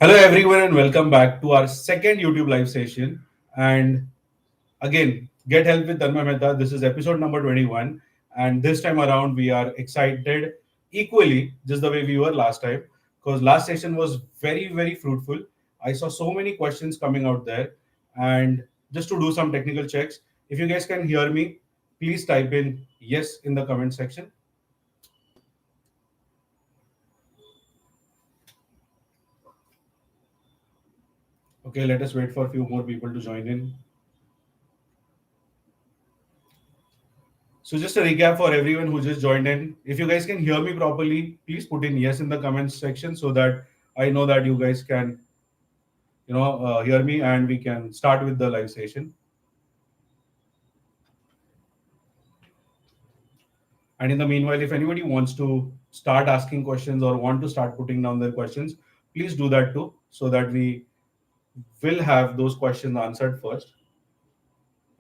Hello, everyone, and welcome back to our second YouTube live session. And again, get help with Tanmay Mehta. This is episode number 21. And this time around, we are excited equally, just the way we were last time, because last session was very, very fruitful. I saw so many questions coming out there. And just to do some technical checks, if you guys can hear me, please type in yes in the comment section. Okay, let us wait for a few more people to join in. So just a recap for everyone who just joined in. If you guys can hear me properly, please put in yes in the comments section so that I know that you guys can, hear me and we can start with the live session. And in the meanwhile, if anybody wants to start asking questions or want to start putting down their questions, please do that too, so that we will have those questions answered first.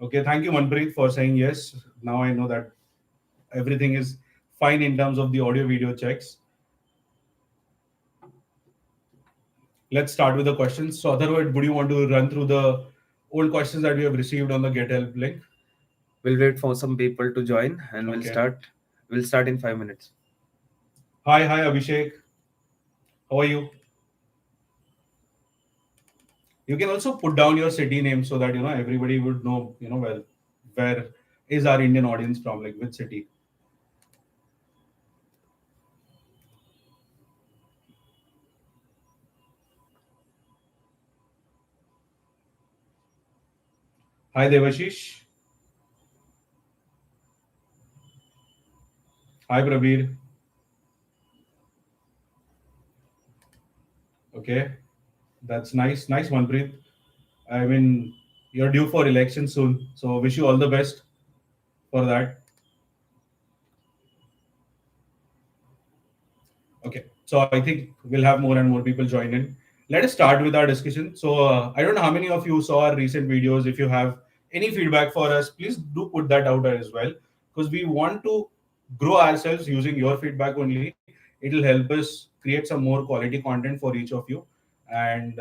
Okay, thank you, Manpreet, for saying yes. Now I know that everything is fine in terms of the audio video checks. Let's start with the questions. So, otherwise, would you want to run through the old questions that we have received on the Get Help link? We'll wait for some people to join and we'll Okay. start. We'll start in 5 minutes. Hi, Abhishek. How are you? You can also put down your city name so that everybody would know where is our Indian audience from, like which city. Hi, Devashish. Hi, Prabir. Okay, that's nice. Nice, Manpreet. I mean, you're due for election soon, so wish you all the best for that. Okay, so I think we'll have more and more people join in. Let us start with our discussion. So I don't know how many of you saw our recent videos. If you have any feedback for us, please do put that out as well, because we want to grow ourselves using your feedback only. It'll help us create some more quality content for each of you, and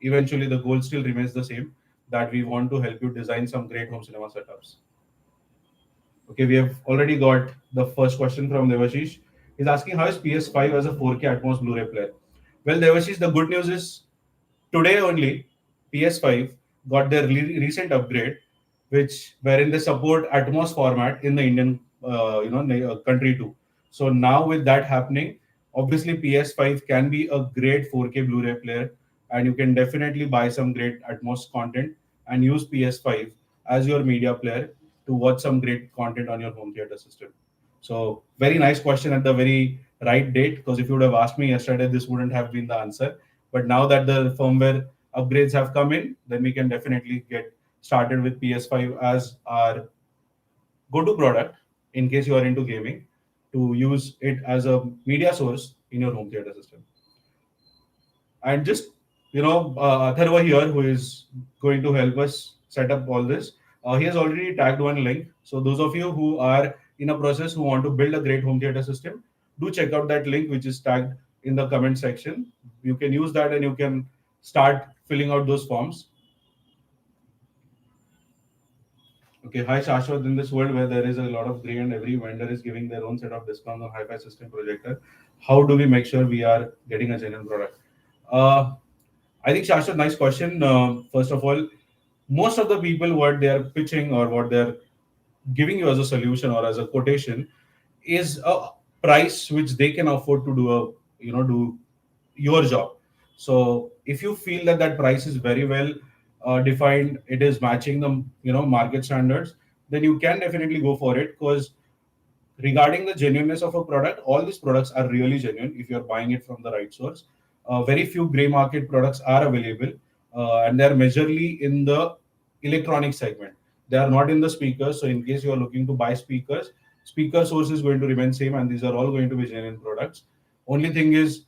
eventually the goal still remains the same, that we want to help you design some great home cinema setups. Okay, we have already got the first question from Devashish. He's asking, how is PS5 as a 4K Atmos Blu-ray player? Well, Devashish, the good news is today only PS5 got their recent upgrade, which wherein they support Atmos format in the Indian country too. So now with that happening, obviously PS5 can be a great 4K Blu-ray player, and you can definitely buy some great Atmos content and use PS5 as your media player to watch some great content on your home theater system. So very nice question at the very right date, because if you would have asked me yesterday, this wouldn't have been the answer. But now that the firmware upgrades have come in, then we can definitely get started with PS5 as our go-to product in case you are into gaming, to use it as a media source in your home theater system. And just Atharva here, who is going to help us set up all this, he has already tagged one link. So those of you who are in a process who want to build a great home theater system, do check out that link which is tagged in the comment section. You can use that and you can start filling out those forms. Okay, hi Shashwat. In this world where there is a lot of gray and every vendor is giving their own set of discounts on hi-fi system projector, how do we make sure we are getting a genuine product? Uh, I think Shashwat, nice question. First of all, most of the people what they are pitching or what they're giving you as a solution or as a quotation is a price which they can afford to do your job. So if you feel that that price is very well defined, it is matching the market standards, then you can definitely go for it, because regarding the genuineness of a product, all these products are really genuine if you're buying it from the right source. Very few gray market products are available, and they're majorly in the electronic segment. They are not in the speakers. So in case you are looking to buy speakers, speaker source is going to remain same, and these are all going to be genuine products. Only thing is,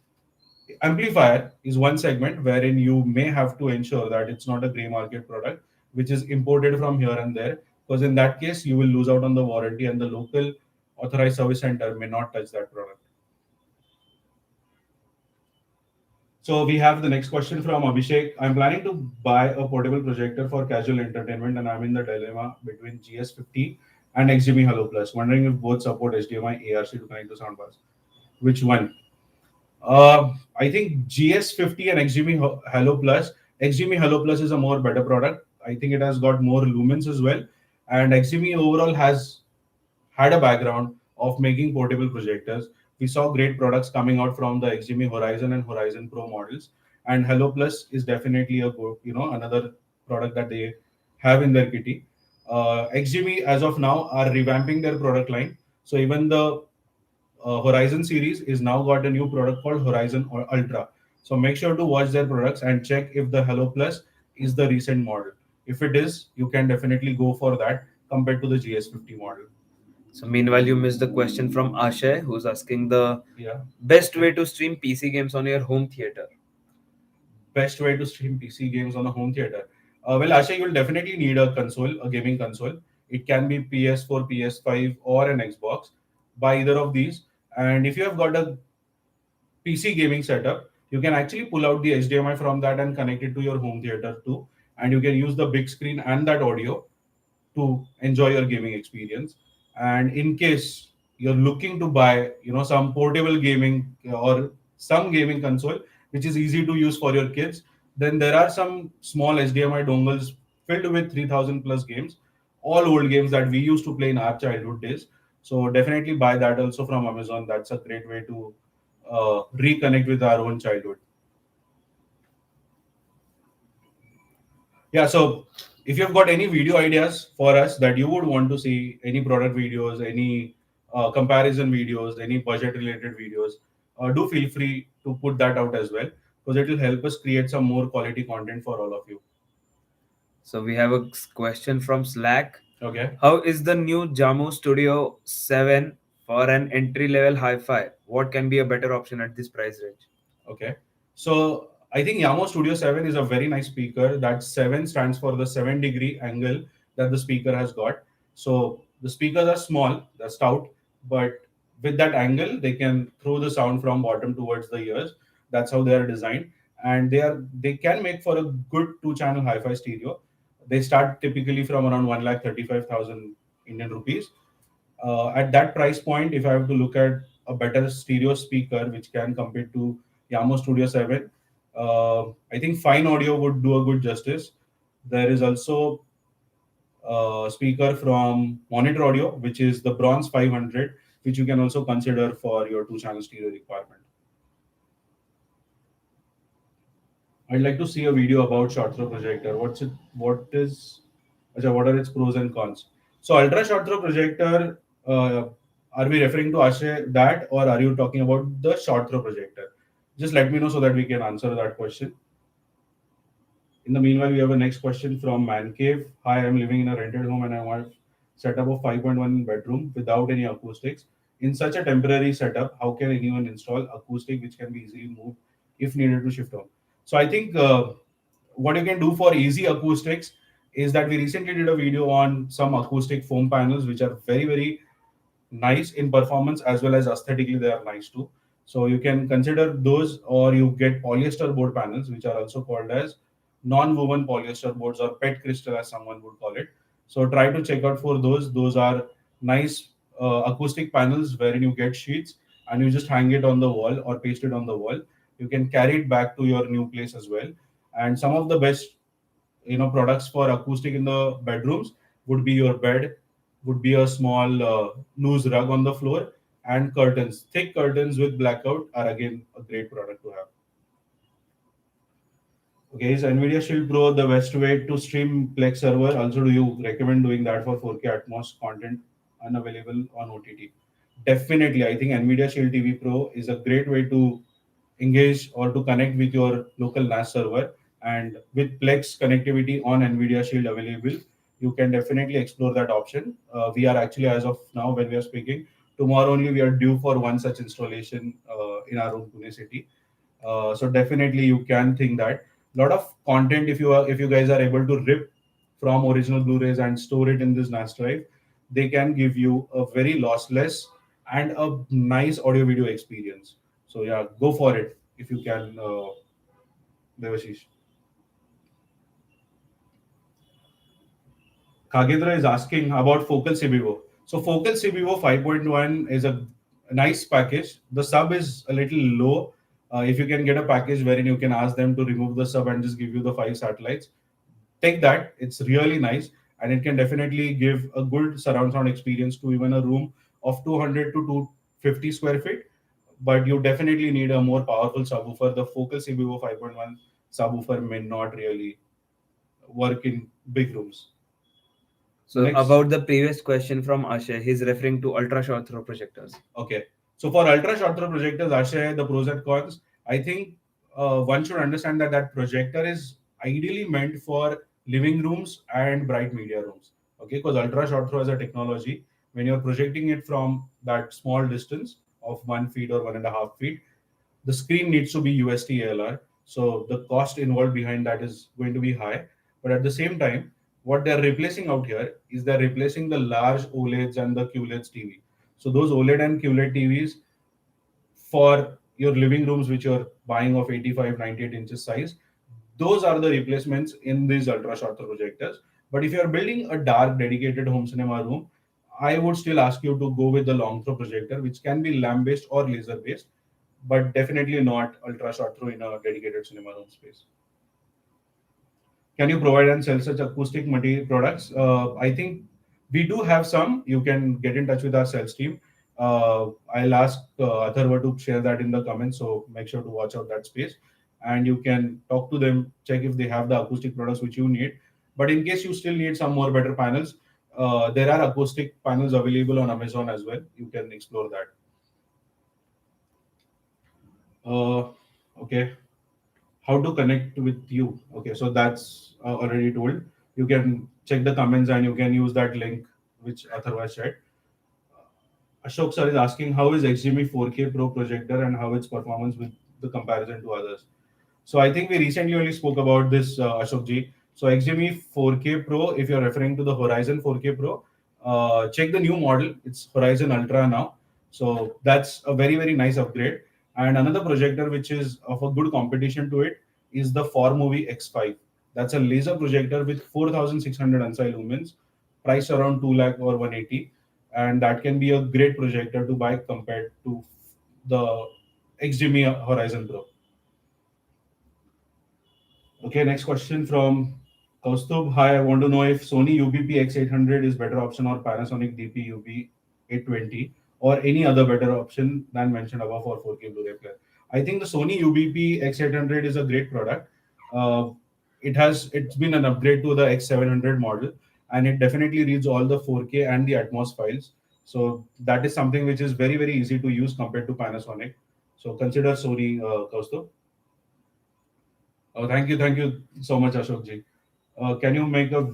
amplifier is one segment wherein you may have to ensure that it's not a gray market product which is imported from here and there, because in that case you will lose out on the warranty and the local authorized service center may not touch that product. So we have the next question from Abhishek. I'm planning to buy a portable projector for casual entertainment, and I'm in the dilemma between GS50 and XGB Hello Plus. Wondering if both support HDMI ARC to connect to soundbars. Which one? I think GS50 and XGB Hello Plus. XGB Hello Plus is a more better product. I think it has got more lumens as well, and XGB overall has had a background of making portable projectors. We saw great products coming out from the XGB Horizon and Horizon Pro models, and Hello Plus is definitely a good, another product that they have in their kitty. XGB as of now are revamping their product line, so even the Horizon series is now got a new product called Horizon Ultra. So make sure to watch their products and check if the Hello Plus is the recent model. If it is, you can definitely go for that compared to the GS50 model. So meanwhile, you missed the question from Ashay, who's asking the Yeah. best way to stream PC games on your home theater. Best way to stream PC games on a home theater. Well, Asha, you'll definitely need a console, a gaming console. It can be PS4, PS5, or an Xbox. Buy either of these. And if you have got a PC gaming setup, you can actually pull out the HDMI from that and connect it to your home theater too. And you can use the big screen and that audio to enjoy your gaming experience. And in case you're looking to buy, some portable gaming or some gaming console which is easy to use for your kids, then there are some small HDMI dongles filled with 3000 plus games, all old games that we used to play in our childhood days. So definitely buy that also from Amazon. That's a great way to reconnect with our own childhood. Yeah, so if you've got any video ideas for us that you would want to see, any product videos, any comparison videos, any budget related videos, do feel free to put that out as well, because it will help us create some more quality content for all of you. So we have a question from Slack. Okay. How is the new Jamu Studio 7 for an entry level hi-fi? What can be a better option at this price range? Okay. So I think Yamaha Studio 7 is a very nice speaker. That 7 stands for the 7-degree angle that the speaker has got. So the speakers are small, they're stout, but with that angle, they can throw the sound from bottom towards the ears. That's how they are designed. And they can make for a good two-channel hi-fi stereo. They start typically from around 1,35,000 Indian rupees. At that price point, if I have to look at a better stereo speaker which can compare to Yamaha Studio 7, I think Fine Audio would do a good justice. There is also a speaker from Monitor Audio, which is the Bronze 500, which you can also consider for your two-channel stereo requirement. I'd like to see a video about short throw projector. What are its pros and cons? So ultra short throw projector, are we referring to Ashay that, or are you talking about the short throw projector? Just let me know so that we can answer that question. In the meanwhile, we have a next question from Man Cave. Hi, I'm living in a rented home and I want setup of 5.1 bedroom without any acoustics. In such a temporary setup, how can anyone install acoustic which can be easily moved if needed to shift home? So I think what you can do for easy acoustics is that we recently did a video on some acoustic foam panels which are very, very nice in performance as well as aesthetically they are nice too. So you can consider those, or you get polyester board panels which are also called as non-woven polyester boards or pet crystal as someone would call it. So try to check out for those. Those are nice acoustic panels wherein you get sheets and you just hang it on the wall or paste it on the wall. You can carry it back to your new place as well. And some of the best products for acoustic in the bedrooms would be your bed, would be a small loose rug on the floor, and curtains. Thick curtains with blackout are again a great product to have. Okay, is NVIDIA Shield Pro the best way to stream Plex server? Also, do you recommend doing that for 4K Atmos content unavailable on OTT? Definitely, I think NVIDIA Shield TV Pro is a great way to engage or to connect with your local NAS server. And with Plex connectivity on NVIDIA Shield available, you can definitely explore that option. We are actually, as of now, when we are speaking, tomorrow only we are due for one such installation in our own Pune city. So definitely you can think that lot of content, if you guys are able to rip from original Blu-rays and store it in this NAS drive, they can give you a very lossless and a nice audio video experience. So yeah, go for it if you can Devashish. Kagedra is asking about Focal CBO. So Focal CBO 5.1 is a nice package. The sub is a little low. If you can get a package wherein you can ask them to remove the sub and just give you the 5 satellites, take that. It's really nice, and it can definitely give a good surround sound experience to even a room of 200 to 250 square feet. But you definitely need a more powerful subwoofer. The Focal CBO 5.1 subwoofer may not really work in big rooms. So Next. about the previous question from Ashay, he's referring to ultra short throw projectors. Okay. So for ultra short throw projectors, Ashay, the pros and cons, I think one should understand that that projector is ideally meant for living rooms and bright media rooms. Okay, because ultra short throw as a technology, when you're projecting it from that small distance of 1 feet or 1.5 feet, the screen needs to be UST ALR. So the cost involved behind that is going to be high. But at the same time, what they're replacing out here is they're replacing the large OLEDs and the QLEDs TV. So those OLED and QLED TVs for your living rooms, which you're buying of 85, 98 inches size, those are the replacements in these ultra short projectors. But if you're building a dark dedicated home cinema room, I would still ask you to go with the long throw projector, which can be lamp based or laser based, but definitely not ultra short throw in a dedicated cinema room space. Can you provide and sell such acoustic material products? I think we do have some. You can get in touch with our sales team. I'll ask Atharva to share that in the comments, so make sure to watch out that space. And you can talk to them, check if they have the acoustic products which you need. But in case you still need some more better panels, there are acoustic panels available on Amazon as well. You can explore that. Okay. How to connect with you? Okay, so that's already told. You can check the comments and you can use that link which Atharva shared. Ashok sir is asking how is XGME 4K Pro projector and how its performance with the comparison to others. So I think we recently only spoke about this, Ashok ji. So XGME 4K Pro, if you're referring to the Horizon 4K Pro, check the new model. It's Horizon Ultra now. So that's a very, very nice upgrade. And another projector which is of a good competition to it is the 4Movie X5. That's a laser projector with 4,600 ANSI lumens, priced around 2 lakh or 180. And that can be a great projector to buy compared to the XGME Horizon Pro. Okay, next question from Kaustubh. Hi, I want to know if Sony UBP X800 is better option or Panasonic DP UB 820 or any other better option than mentioned above for 4K Blu-ray player. I think the Sony UBP X800 is a great product. Uh, it's been an upgrade to the X700 model, and it definitely reads all the 4K and the Atmos files. So that is something which is very, very easy to use compared to Panasonic. So consider Sony, Kaustubh. Oh, thank you so much, Ashok ji. Can you make a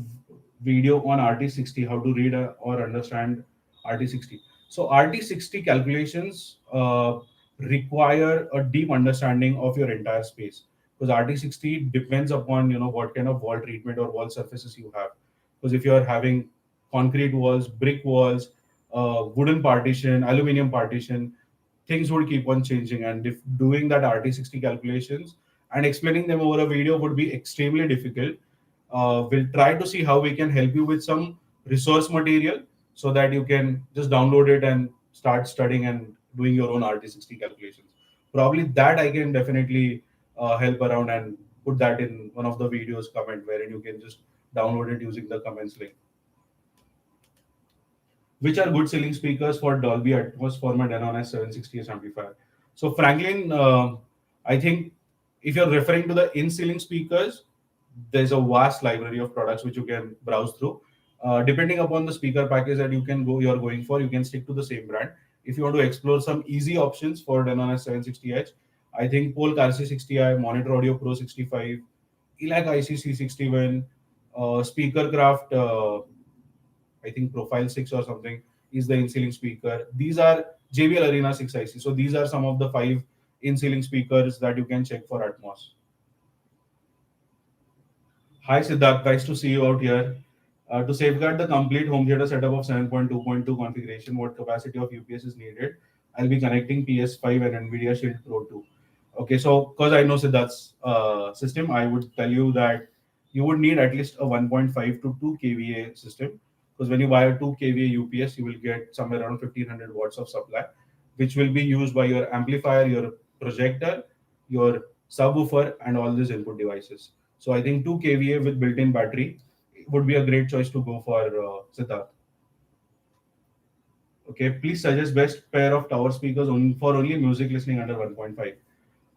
video on RT60, how to read or understand RT60? So RT60 calculations require a deep understanding of your entire space, because RT60 depends upon what kind of wall treatment or wall surfaces you have. Because if you are having concrete walls, brick walls, wooden partition, aluminum partition, things would keep on changing. And if doing that RT60 calculations and explaining them over a video would be extremely difficult. We'll try to see how we can help you with some resource material so that you can just download it and start studying and doing your own RT60 calculations. Probably that I can definitely help around and put that in one of the videos comment wherein you can just download it using the comments link. Which are good selling speakers for Dolby Atmos format and on a 760s amplifier? So Franklin, I think if you're referring to the in-ceiling speakers, there's a vast library of products which you can browse through. Depending upon the speaker package that you're going for, you can stick to the same brand. If you want to explore some easy options for Denon S760H, I think Polk RC60i, Monitor Audio Pro 65, ELAC IC C61, Speakercraft, I think Profile 6 or something is the in-ceiling speaker. These are JBL Arena 6 IC. So these are some of the 5 in-ceiling speakers that you can check for Atmos. Hi Siddharth, nice to see you out here. To safeguard the complete home theater setup of 7.2.2 configuration, what capacity of UPS is needed? I'll be connecting PS5 and NVIDIA Shield Pro 2. Okay, so because I know Siddharth's system, I would tell you that you would need at least a 1.5 to 2 kVA system. Because when you buy a 2 kVA UPS, you will get somewhere around 1500 watts of supply, which will be used by your amplifier, your projector, your subwoofer, and all these input devices. So I think 2 kVA with built-in battery would be a great choice to go for Siddharth. Okay, please suggest best pair of tower speakers for only music listening under 1.5.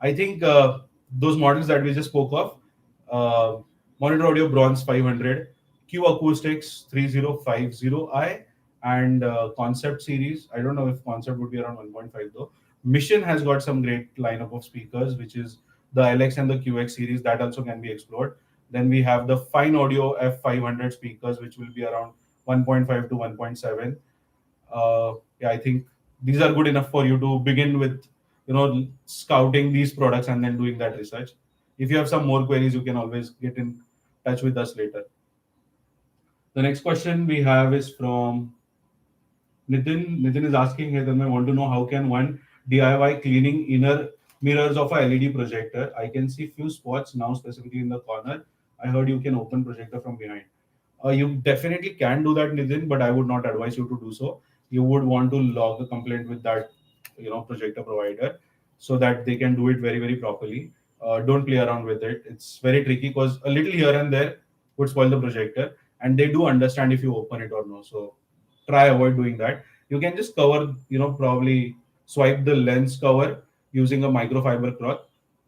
I think those models that we just spoke of, Monitor Audio Bronze 500, Q Acoustics 3050i, and Concept series. I don't know if Concept would be around 1.5 though. Mission has got some great lineup of speakers, which is the LX and the QX series that also can be explored. Then we have the Fine Audio F500 speakers, which will be around 1.5 to 1.7. Yeah, I think these are good enough for you to begin with, scouting these products and then doing that research. If you have some more queries, you can always get in touch with us later. The next question we have is from Nitin. Nitin is asking, hey, then I want to know how can one DIY cleaning inner mirrors of a LED projector? I can see few spots now, specifically in the corner. I heard you can open projector from behind. You definitely can do that, Nitin, but I would not advise you to do so. You would want to log a complaint with that, projector provider, so that they can do it very, very properly. Don't play around with it. It's very tricky because a little here and there would spoil the projector, and they do understand if you open it or no. So try avoid doing that. You can just cover, probably swipe the lens cover using a microfiber cloth,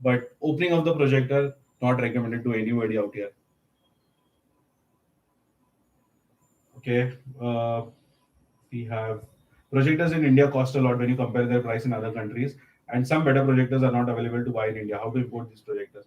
but opening of the projector not recommended to anybody out here. Okay. We have projectors in India cost a lot when you compare their price in other countries, and some better projectors are not available to buy in India. How to import these projectors?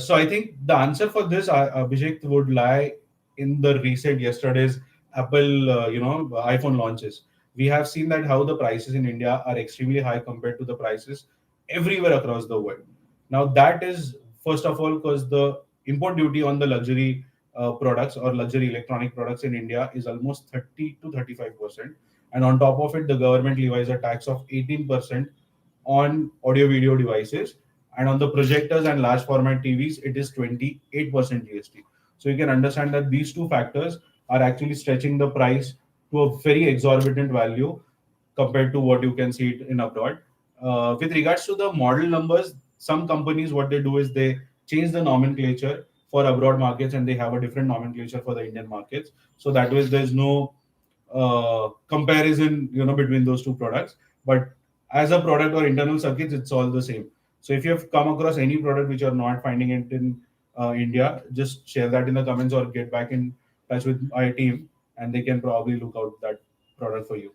So I think the answer for this, Abhishek, would lie in the recent yesterday's Apple, iPhone launches. We have seen that how the prices in India are extremely high compared to the prices everywhere across the world. Now that is first of all because the import duty on the luxury products or luxury electronic products in India is almost 30 to 35%, and on top of it, the government levies a tax of 18% on audio video devices, and on the projectors and large format TVs, it is 28% GST. So you can understand that these two factors are actually stretching the price to a very exorbitant value compared to what you can see it in abroad. With regards to the model numbers, some companies what they do is they change the nomenclature for abroad markets and they have a different nomenclature for the Indian markets. So that way there's no comparison, between those two products. But as a product or internal circuits, it's all the same. So if you have come across any product which you're not finding it in India, just share that in the comments or get back in touch with my team, and they can probably look out that product for you.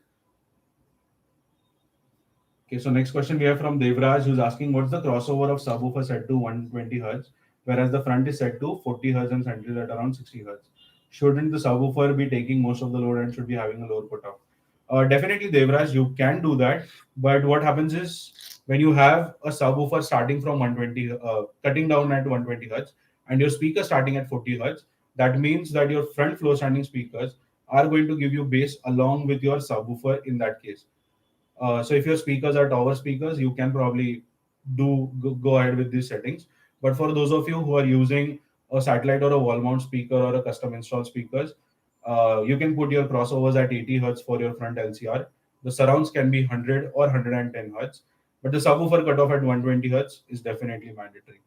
Okay, so next question we have from Devraj, who's asking what's the crossover of subwoofer set to 120 hertz, whereas the front is set to 40 hertz and centered at around 60 hertz. Shouldn't the subwoofer be taking most of the load and should be having a lower cutoff? Definitely, Devraj, you can do that. But what happens is when you have a subwoofer starting from 120, cutting down at 120 hertz, and your speaker starting at 40 hertz, that means that your front floor standing speakers are going to give you bass along with your subwoofer in that case. So if your speakers are tower speakers, you can probably go ahead with these settings. But for those of you who are using a satellite or a wall mount speaker or a custom installed speakers, you can put your crossovers at 80 hertz for your front LCR. The surrounds can be 100 or 110 hertz, but the subwoofer cutoff at 120 hertz is definitely mandatory.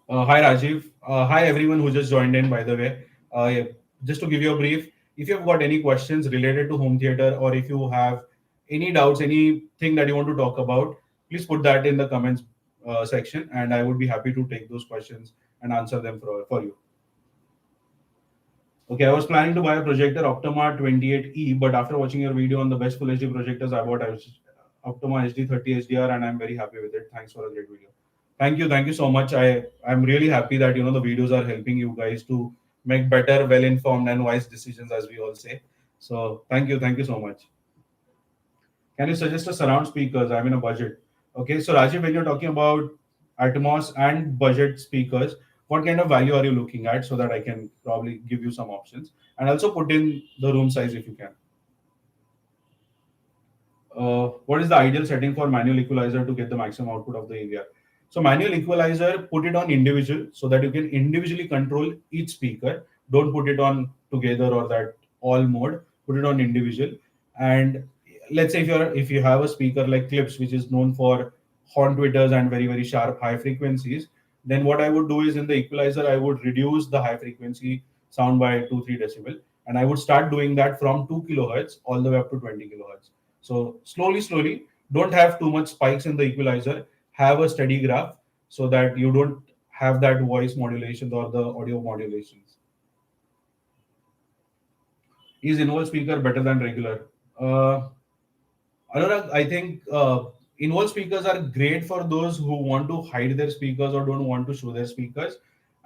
Hi Rajiv. Hi everyone who just joined in, by the way. Yeah, just to give you a brief, if you've got any questions related to home theater or if you have any doubts, anything that you want to talk about, please put that in the comments section and I would be happy to take those questions and answer them for you. Okay, I was planning to buy a projector Optima 28E, but after watching your video on the best full HD projectors, I bought Optima HD30 HDR and I'm very happy with it. Thanks for a great video. Thank you so much. I'm really happy that the videos are helping you guys to make better, well-informed and wise decisions, as we all say. So thank you so much. Can you suggest a surround speakers? I'm in a budget. Okay, so Rajiv, when you're talking about Atmos and budget speakers, what kind of value are you looking at so that I can probably give you some options and also put in the room size if you can. What is the ideal setting for manual equalizer to get the maximum output of the AVR? So manual equalizer, put it on individual so that you can individually control each speaker. Don't put it on together or that all mode. Put it on individual. And let's say if you have a speaker like Clips, which is known for horn tweeters and very sharp high frequencies, then what I would do is in the equalizer I would reduce the high frequency sound by 2-3 decibel, and I would start doing that from 2 kilohertz all the way up to 20 kilohertz. So slowly, don't have too much spikes in the equalizer. Have a steady graph so that you don't have that voice modulation or the audio modulations. Is involved speaker better than regular? Anurag, I think involved speakers are great for those who want to hide their speakers or don't want to show their speakers.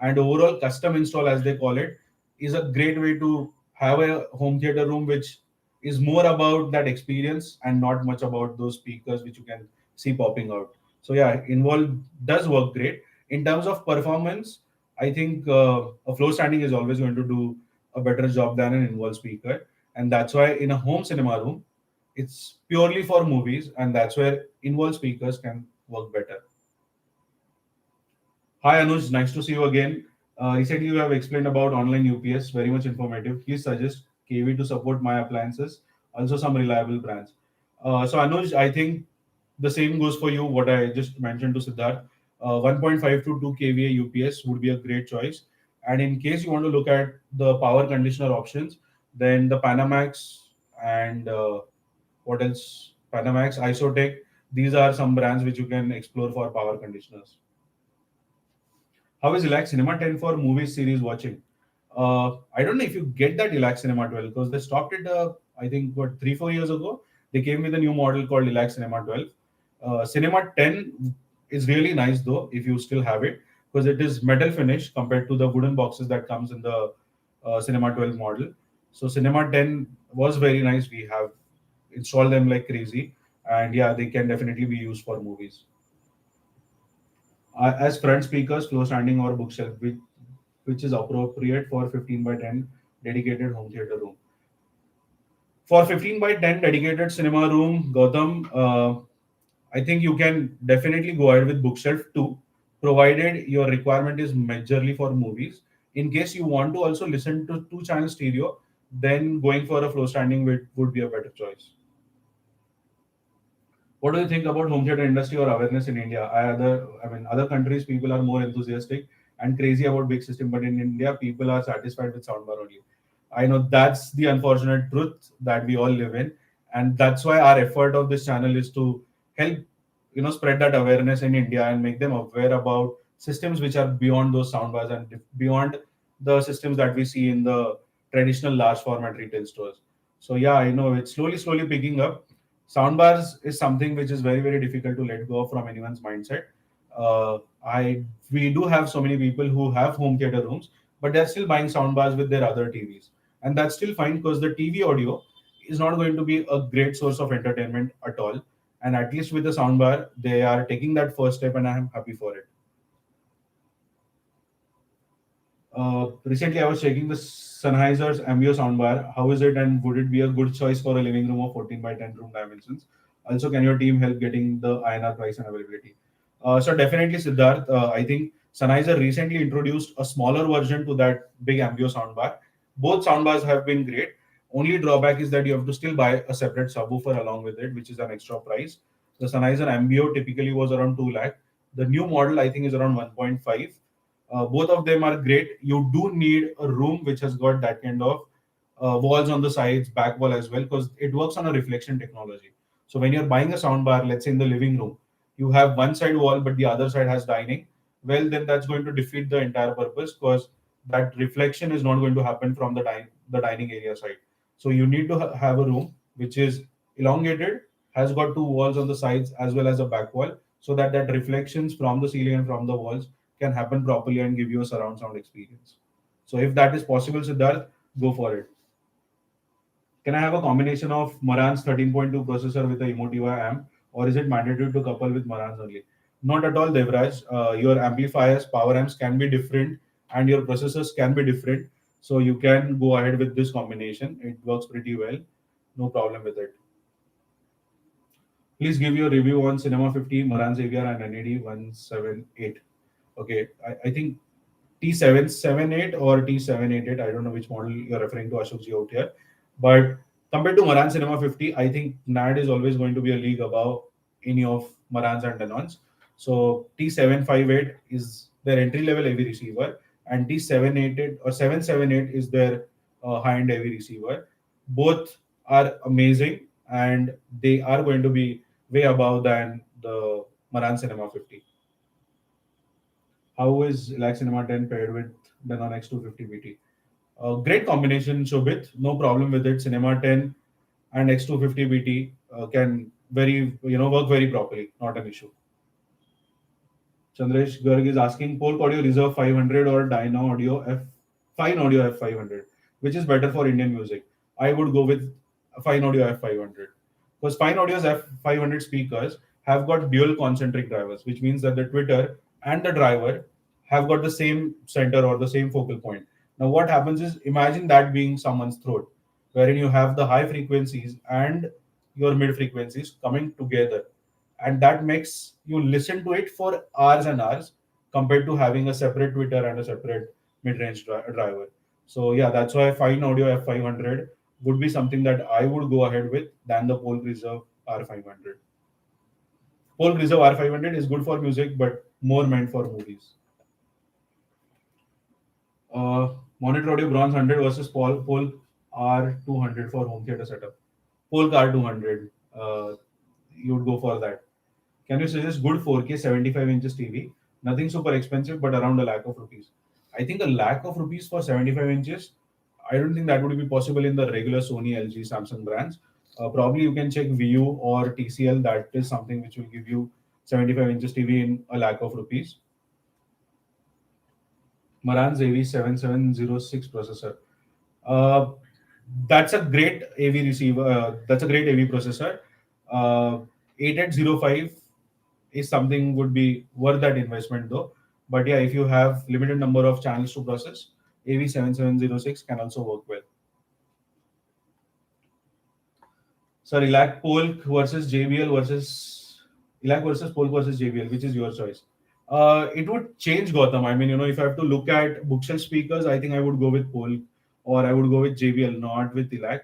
And overall, custom install, as they call it, is a great way to have a home theater room which is more about that experience and not much about those speakers which you can see popping out. So, yeah, involved does work great. In terms of performance, I think a floor standing is always going to do a better job than an involved speaker. And that's why in a home cinema room, it's purely for movies, and that's where involved speakers can work better. Hi Anuj, nice to see you again. Recently, you have explained about online UPS, very much informative. Please suggest KV to support my appliances, also some reliable brands. So Anuj, I think the same goes for you. What I just mentioned to Siddharth, 1.5 to 2 kVA UPS would be a great choice. And in case you want to look at the power conditioner options, then the Panamax and what else? Panamax, Isotech. These are some brands which you can explore for power conditioners. How is Relax Cinema 10 for movies series watching? I don't know if you get that Relax Cinema 12 because they stopped it, I think, what, 3-4 years ago? They came with a new model called Relax Cinema 12. Cinema 10 is really nice though, if you still have it, because it is metal finish compared to the wooden boxes that comes in the Cinema 12 model. So Cinema 10 was very nice. We have installed them like crazy, and yeah, they can definitely be used for movies. As front speakers, floor standing or bookshelf, which is appropriate for 15 by 10 dedicated home theater room. For 15 by 10 dedicated cinema room, Gautam, I think you can definitely go ahead with bookshelf too, provided your requirement is majorly for movies. In case you want to also listen to two-channel stereo, then going for a floor standing would be a better choice. What do you think about home theater industry or awareness in India? I mean, other countries people are more enthusiastic and crazy about big system, but in India, people are satisfied with soundbar only. I know that's the unfortunate truth that we all live in, and that's why our effort of this channel is to help, spread that awareness in India and make them aware about systems which are beyond those soundbars and beyond the systems that we see in the traditional large format retail stores. So yeah, I know it's slowly picking up. Soundbars is something which is very difficult to let go of from anyone's mindset. I We do have so many people who have home theater rooms, but they're still buying soundbars with their other TVs, and that's still fine because the TV audio is not going to be a great source of entertainment at all. And at least with the soundbar, they are taking that first step, and I am happy for it. Recently, I was checking the Sennheiser's Ambio soundbar. How is it, and would it be a good choice for a living room of 14 by 10 room dimensions? Also, can your team help getting the INR price and availability? So definitely, Siddharth. I think Sennheiser recently introduced a smaller version to that big Ambio soundbar. Both soundbars have been great. Only drawback is that you have to still buy a separate subwoofer along with it, which is an extra price. The Sennheiser Ambio typically was around 2 lakh. The new model I think is around 1.5. Both of them are great. You do need a room which has got that kind of walls on the sides, back wall as well, because it works on a reflection technology. So when you're buying a sound bar, let's say in the living room, you have one side wall, but the other side has dining. Well, then that's going to defeat the entire purpose because that reflection is not going to happen from the dining area side. So you need to have a room which is elongated, has got two walls on the sides as well as a back wall, so that that reflections from the ceiling and from the walls can happen properly and give you a surround sound experience. So if that is possible, Siddharth, go for it. Can I have a combination of Marantz 13.2 processor with the Emotiva amp, or is it mandatory to couple with Marantz only? Not at all, Devraj. Your amplifiers, power amps can be different, and your processors can be different. So you can go ahead with this combination. It works pretty well. No problem with it. Please give your review on Cinema 50, Marantz AVR, and NAD 178. Okay, I think T778 or T788. I don't know which model you're referring to, Ashokji, out here. But compared to Marantz Cinema 50, I think NAD is always going to be a league above any of Marantz and Denons. So T758 is their entry level AV receiver, and T788 or 778 is their high end AV receiver. Both are amazing, and they are going to be way above than the Marantz Cinema 50. How is Lac Cinema 10 paired with Denon X250 BT? Great combination, Shobit. No problem with it. Cinema 10 and X250 BT can work very properly. Not an issue. Chandresh Garg is asking Polk Audio Reserve 500 or Dyna Audio Fine Audio F500, which is better for Indian music. I would go with Fine Audio F500 because Fine Audio's F500 speakers have got dual concentric drivers, which means that the tweeter and the driver have got the same center or the same focal point. Now, what happens is imagine that being someone's throat, wherein you have the high frequencies and your mid frequencies coming together, and that makes you listen to it for hours and hours compared to having a separate tweeter and a separate mid-range driver. So yeah, that's why Fine Audio F500 would be something that I would go ahead with than the Polk Reserve R500. Polk Reserve R500 is good for music, but more meant for movies. Monitor Audio Bronze 100 versus Polk R200 for home theater setup. Polk R200, you would go for that. Can you suggest good 4K 75 inches TV? Nothing super expensive, but around a lakh of rupees. I think a lakh of rupees for 75 inches, I don't think that would be possible in the regular Sony, LG, Samsung brands. Probably you can check VU or TCL. That is something which will give you 75 inches TV in a lakh of rupees. Marantz AV7706 processor. Uh, that's a great AV receiver. That's a great AV processor. 8805 is something would be worth that investment though. But yeah, if you have limited number of channels to process, AV7706 can also work well. So Elac Polk versus JBL versus Elac versus Polk versus JBL, which is your choice? It would change, Gautam. I mean, if I have to look at bookshelf speakers, I think I would go with Polk or I would go with JBL, not with Elac.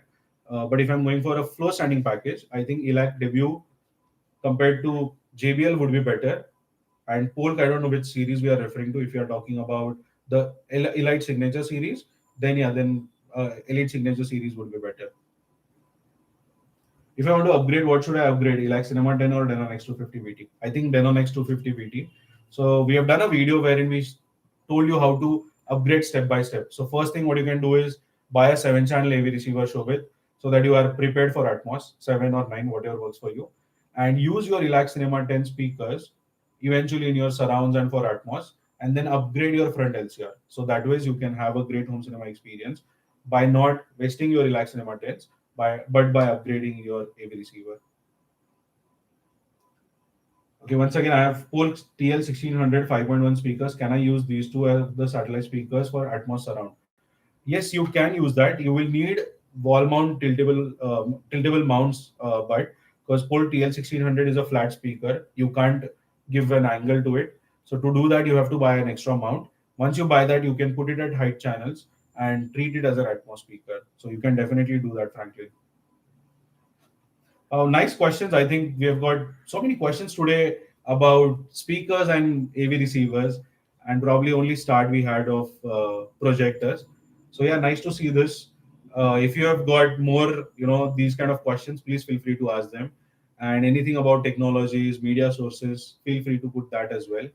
But if I'm going for a floor standing package, I think Elac debut compared to JBL would be better. And Polk, I don't know which series we are referring to. If you are talking about the Elite Signature series, then Elite Signature series would be better. If I want to upgrade, what should I upgrade? Elac Cinema 10 or Denon X250 BT? I think Denon X250 BT. So we have done a video wherein we told you how to upgrade step by step. So first thing what you can do is buy a 7-channel AV receiver, Shobit, so that you are prepared for Atmos, 7 or 9, whatever works for you. And use your Elac Cinema 10 speakers eventually in your surrounds and for Atmos, and then upgrade your front LCR. So that ways you can have a great home cinema experience by not wasting your Elac Cinema 10s, but by upgrading your AV receiver. Okay, once again, I have Polk TL1600 5.1 speakers. Can I use these two as the satellite speakers for Atmos surround? Yes, you can use that. You will need wall mount tiltable mounts, but because Polk TL1600 is a flat speaker, you can't give an angle to it. So to do that, you have to buy an extra mount. Once you buy that, you can put it at height channels and treat it as an Atmos speaker. So you can definitely do that, frankly. Nice questions. I think we have got so many questions today about speakers and AV receivers, and probably only start we had of projectors. So yeah, nice to see this. If you have got more, these kind of questions, please feel free to ask them. And anything about technologies, media sources, feel free to put that as well.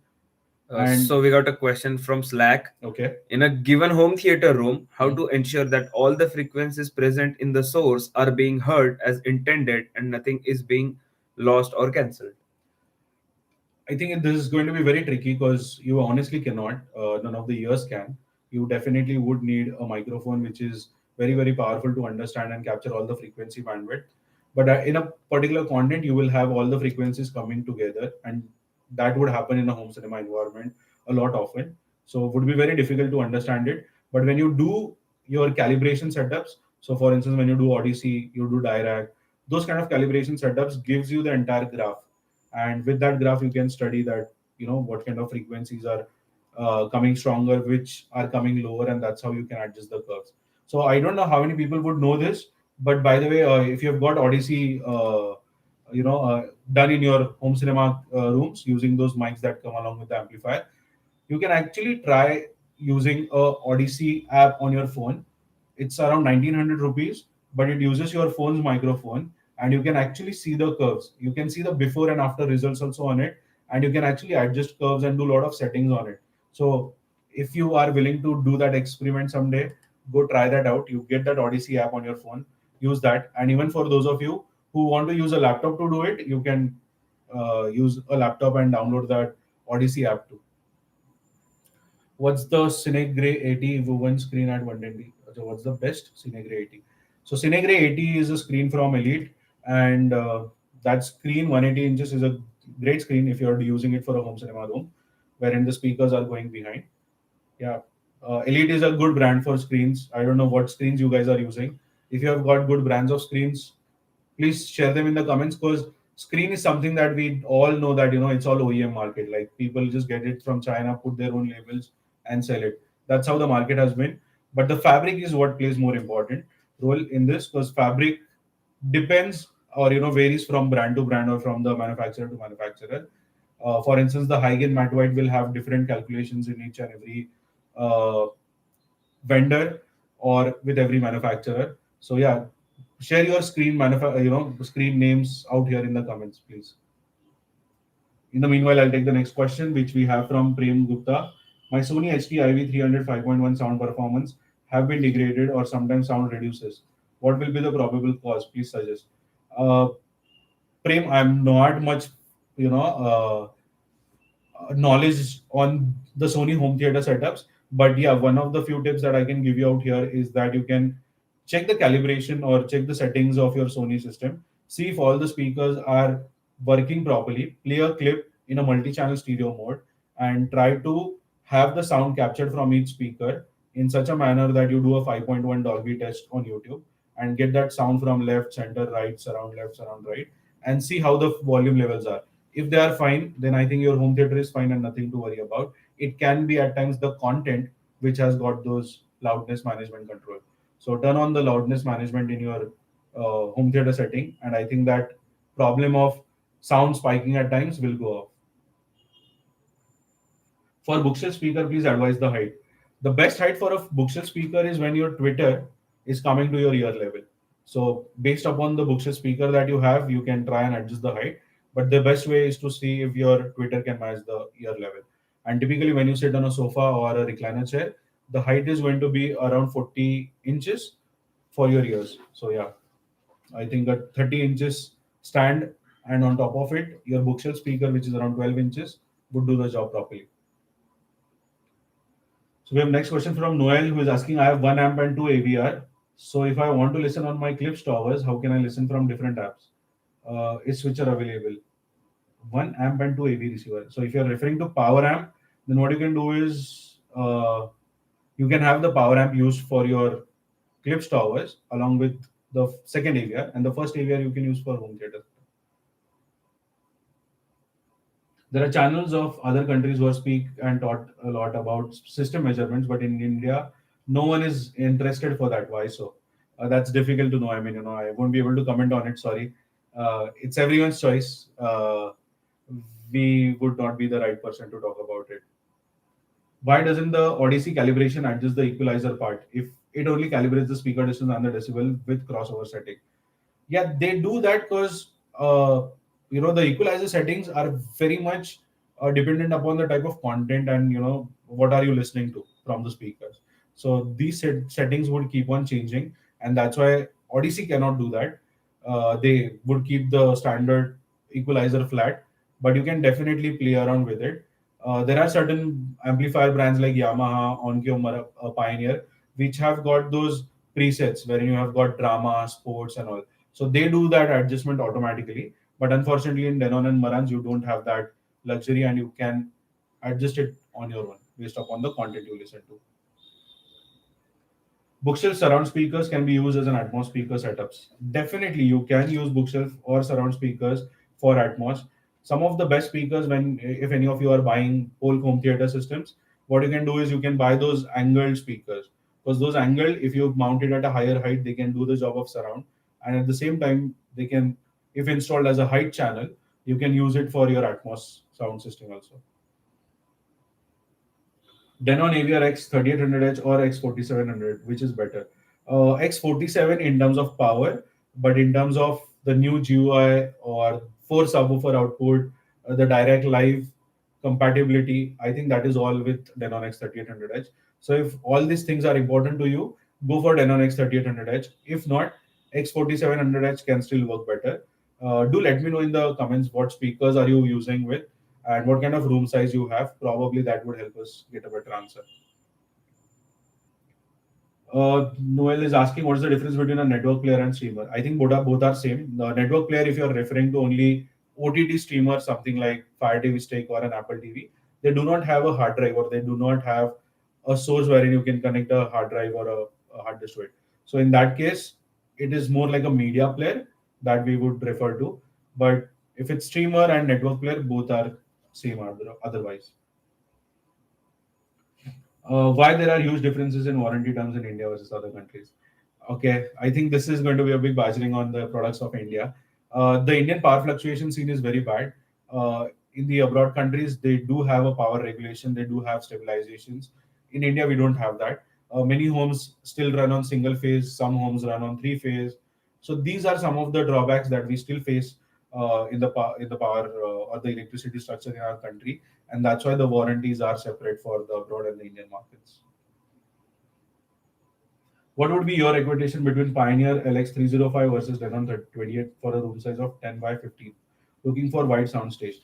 So we got a question from Slack. Okay. In a given home theater room, how to ensure that all the frequencies present in the source are being heard as intended and nothing is being lost or cancelled? I think this is going to be very tricky because you honestly cannot. None of the ears can. You definitely would need a microphone which is very, very powerful to understand and capture all the frequency bandwidth. But in a particular content, you will have all the frequencies coming together, and that would happen in a home cinema environment a lot often. So it would be very difficult to understand it. But when you do your calibration setups, so for instance, when you do Odyssey, you do Dirac, those kind of calibration setups gives you the entire graph, and with that graph you can study that, what kind of frequencies are coming stronger, which are coming lower, and that's how you can adjust the curves. So I don't know how many people would know this, but by the way, if you have got Odyssey done in your home cinema rooms using those mics that come along with the amplifier, you can actually try using a Odyssey app on your phone. It's around 1900 rupees, but it uses your phone's microphone, and you can actually see the curves. You can see the before and after results also on it, and you can actually adjust curves and do a lot of settings on it. So if you are willing to do that experiment someday, go try that out. You get that Odyssey app on your phone, use that. And even for those of you who want to use a laptop to do it, you can use a laptop and download that Odyssey app too. What's the Cine Grey 80 woven screen at 120? So what's the best Cine Grey 80? So Cine Grey 80 is a screen from Elite, and that screen 180 inches is a great screen if you're using it for a home cinema room, wherein the speakers are going behind. Yeah, Elite is a good brand for screens. I don't know what screens you guys are using. If you have got good brands of screens, please share them in the comments, because screen is something that we all know that it's all OEM market. Like people just get it from China, put their own labels and sell it. That's how the market has been. But the fabric is what plays more important role in this, because fabric depends, or varies from brand to brand or from the manufacturer to manufacturer. For instance, the high gain matte white will have different calculations in each and every uh, vendor or with every manufacturer. So yeah, share your screen names out here in the comments, please. In the meanwhile, I'll take the next question, which we have from Prem Gupta. My Sony HT-IV 300 5.1 sound performance have been degraded or sometimes sound reduces. What will be the probable cause? Please suggest. Uh, Prem, I'm not much, you know, knowledge on the Sony home theater setups. But yeah, one of the few tips that I can give you out here is that you can check the calibration or check the settings of your Sony system. See if all the speakers are working properly. Play a clip in a multi-channel stereo mode and try to have the sound captured from each speaker in such a manner that you do a 5.1 Dolby test on YouTube and get that sound from left, center, right, surround, right, and see how the volume levels are. If they are fine, then I think your home theater is fine and nothing to worry about. It can be at times the content which has got those loudness management control. So turn on the loudness management in your home theater setting, and I think that problem of sound spiking at times will go off. For bookshelf speaker, please advise the height. The best height for a bookshelf speaker is when your Twitter is coming to your ear level. So based upon the bookshelf speaker that you have, you can try and adjust the height. But the best way is to see if your Twitter can match the ear level. And typically when you sit on a sofa or a recliner chair, the height is going to be around 40 inches for your ears. So yeah, I think a 30 inches stand, and on top of it, your bookshelf speaker, which is around 12 inches, would do the job properly. So we have next question from Noel, who is asking, I have one amp and two AVR. So if I want to listen on my Clips towers, how can I listen from different apps? Is switcher available? One amp and two AV receiver. So if you're referring to power amp, then what you can do is you can have the power amp used for your Clips towers along with the second AVR, and the first AVR you can use for home theater. There are channels of other countries who speak and taught a lot about system measurements, but in India, no one is interested for that. Why so? That's difficult to know. I mean, I won't be able to comment on it. Sorry. It's everyone's choice. We would not be the right person to talk about it. Why doesn't the Odyssey calibration adjust the equalizer part if it only calibrates the speaker distance and the decibel with crossover setting? Yeah, they do that because the equalizer settings are very much dependent upon the type of content and what are you listening to from the speakers. So these settings would keep on changing, and that's why Odyssey cannot do that. They would keep the standard equalizer flat, but you can definitely play around with it. There are certain amplifier brands like Yamaha, Onkyo, Pioneer, which have got those presets wherein you have got drama, sports, and all. So they do that adjustment automatically. But unfortunately, in Denon and Marantz, you don't have that luxury, and you can adjust it on your own based upon the content you listen to. Bookshelf surround speakers can be used as an Atmos speaker setups. Definitely, you can use bookshelf or surround speakers for Atmos. Some of the best speakers, when if any of you are buying whole home theater systems, what you can do is you can buy those angled speakers, because those angled, if you mount it at a higher height, they can do the job of surround, and at the same time, they can, if installed as a height channel, you can use it for your Atmos sound system also. Denon AVR X 3800H or X 4700, which is better? X 47 in terms of power, but in terms of the new GUI or 4 subwoofer output, the direct live compatibility, I think that is all with Denon X 3800H. So if all these things are important to you, go for Denon X 3800H. If not, X 4700H can still work better. Do let me know in the comments what speakers are you using with and what kind of room size you have. Probably that would help us get a better answer. Noel is asking what's the difference between a network player and streamer. I think both are same. The network player, if you're referring to only OTT streamer, something like Fire TV Stick or an Apple TV, they do not have a hard drive or they do not have a source wherein you can connect a hard drive or a hard disk to it. So in that case, it is more like a media player that we would refer to. But if it's streamer and network player, both are same otherwise. Why there are huge differences in warranty terms in India versus other countries? Okay, I think this is going to be a big badgering on the products of India. The Indian power fluctuation scene is very bad. In the abroad countries, they do have a power regulation, they do have stabilizations. In India, we don't have that. Many homes still run on single phase, some homes run on three phase. So these are some of the drawbacks that we still face in the power or the electricity structure in our country, and that's why the warranties are separate for the abroad and the Indian markets. What would be your recommendation between Pioneer LX305 versus Denon 28 for a room size of 10 by 15? Looking for wide soundstage.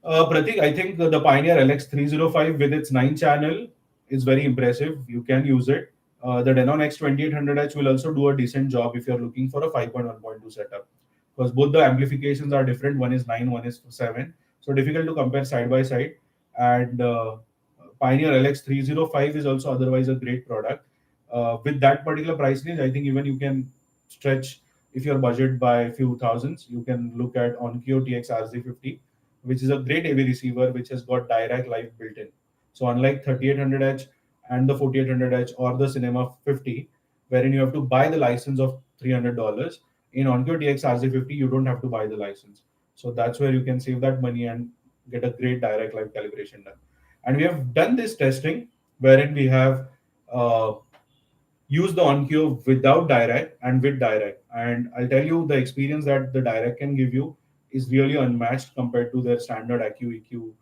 Pratik, I think the Pioneer LX305 with its 9 channel is very impressive. You can use it. The Denon X2800H will also do a decent job if you're looking for a 5.1.2 setup, because both the amplifications are different. One is 9, one is 7. So difficult to compare side by side. And Pioneer LX305 is also otherwise a great product. With that particular price range, I think even you can stretch, if your budget by a few thousands, you can look at Onkyo TX-RZ50, which is a great AV receiver which has got Dirac Live built in. So unlike 3800H and the 4800H or the Cinema 50, wherein you have to buy the license of $300, in Onkyo TX-RZ50 you don't have to buy the license. So that's where you can save that money and get a great Dirac Live calibration done. And we have done this testing wherein we have uh, use the OnCue without Dirac and with Dirac. And I'll tell you, the experience that the Dirac can give you is really unmatched compared to their standard EQ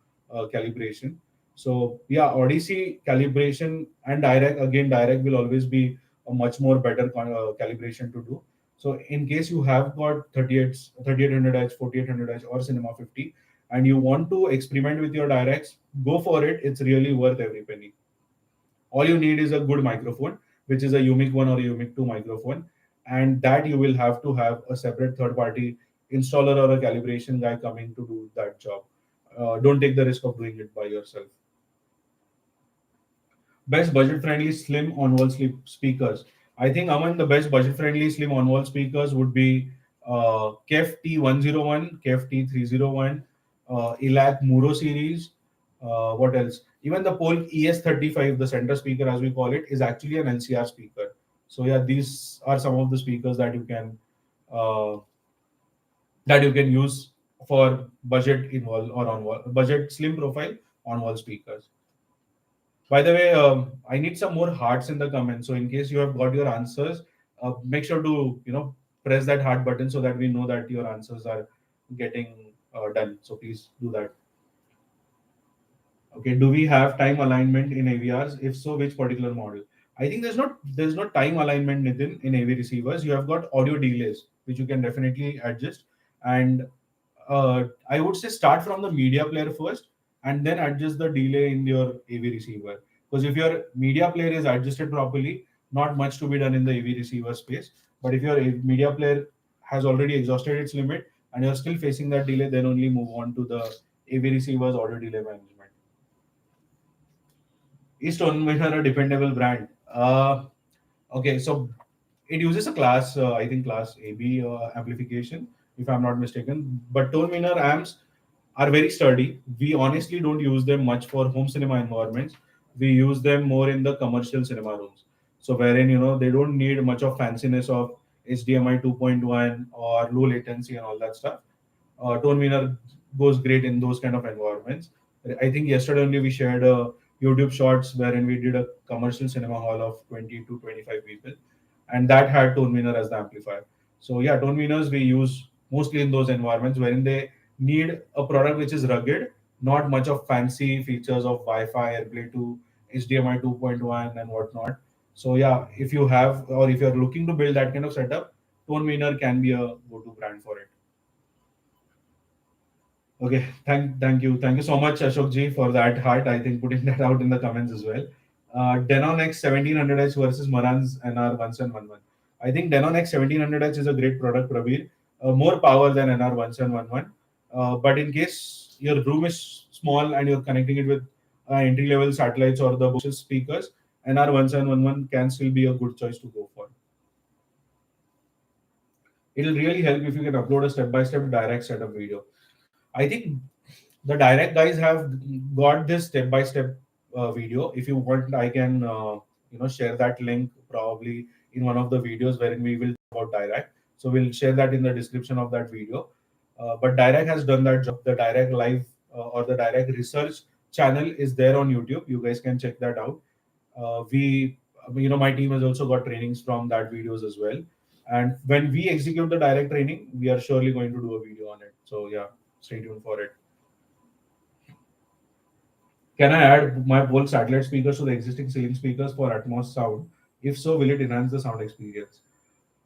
calibration. So yeah, Odyssey calibration and Dirac, again, Dirac will always be a much more better calibration to do. So in case you have got 3800H, 4800H or Cinema 50 and you want to experiment with your Diracs, go for it. It's really worth every penny. All you need is a good microphone, which is a Umic 1 or a Umic 2 microphone, and that you will have to have a separate third party installer or a calibration guy coming to do that job. Don't take the risk of doing it by yourself. Best budget friendly slim on wall speakers. I think among the best budget friendly slim on wall speakers would be KEF T101, KEF T301, ELAC Muro series. What else? Even the Polk ES35, the center speaker as we call it, is actually an LCR speaker. So yeah, these are some of the speakers uh, that you can use for budget in wall or on wall budget slim profile on wall speakers. By the way, I need some more hearts in the comments. So in case you have got your answers, make sure to press that heart button so that we know that your answers are getting done. So please do that. Okay, do we have time alignment in AVRs? If so, which particular model? I think there's no time alignment, Nitin, in AV receivers. You have got audio delays, which you can definitely adjust. And I would say start from the media player first, and then adjust the delay in your AV receiver. Because if your media player is adjusted properly, not much to be done in the AV receiver space. But if your media player has already exhausted its limit and you're still facing that delay, then only move on to the AV receiver's audio delay management. Is Tonemaker a dependable brand? Okay, so it uses a class, I think class AB amplification, if I'm not mistaken. But tone meaner amps are very sturdy. We honestly don't use them much for home cinema environments. We use them more in the commercial cinema rooms. So wherein they don't need much of fanciness of HDMI 2.1 or low latency and all that stuff. Tone Wiener goes great in those kind of environments. I think yesterday only we shared a YouTube shorts wherein we did a commercial cinema hall of 20 to 25 people, and that had Tone Wiener as the amplifier. So yeah, Tone Wieners we use mostly in those environments wherein they need a product which is rugged, not much of fancy features of Wi-Fi, AirPlay to HDMI 2.1 and whatnot. So yeah, if you have or if you're looking to build that kind of setup, Tone Wiener can be a go-to brand for it. Okay, thank you so much, Ashok ji, for that heart. I think putting that out in the comments as well. Denon X 1700H versus Maran's NR 1711. I think Denon X 1700H is a great product, Prabir. More power than NR 1711. But in case your room is small and you're connecting it with entry level satellites or the Bose speakers, NR 1711 can still be a good choice to go for. It'll really help if you can upload a step by step Dirac setup video. I think the Dirac guys have got this step by step video. If you want, I can share that link probably in one of the videos wherein we will talk about Dirac. So we'll share that in the description of that video. But Dirac has done that job. The Dirac live or the Dirac research channel is there on YouTube. You guys can check that out. My team has also got trainings from that videos as well. And when we execute the Dirac training, we are surely going to do a video on it. So yeah, stay tuned for it. Can I add my whole satellite speakers to the existing ceiling speakers for Atmos sound? If so, will it enhance the sound experience?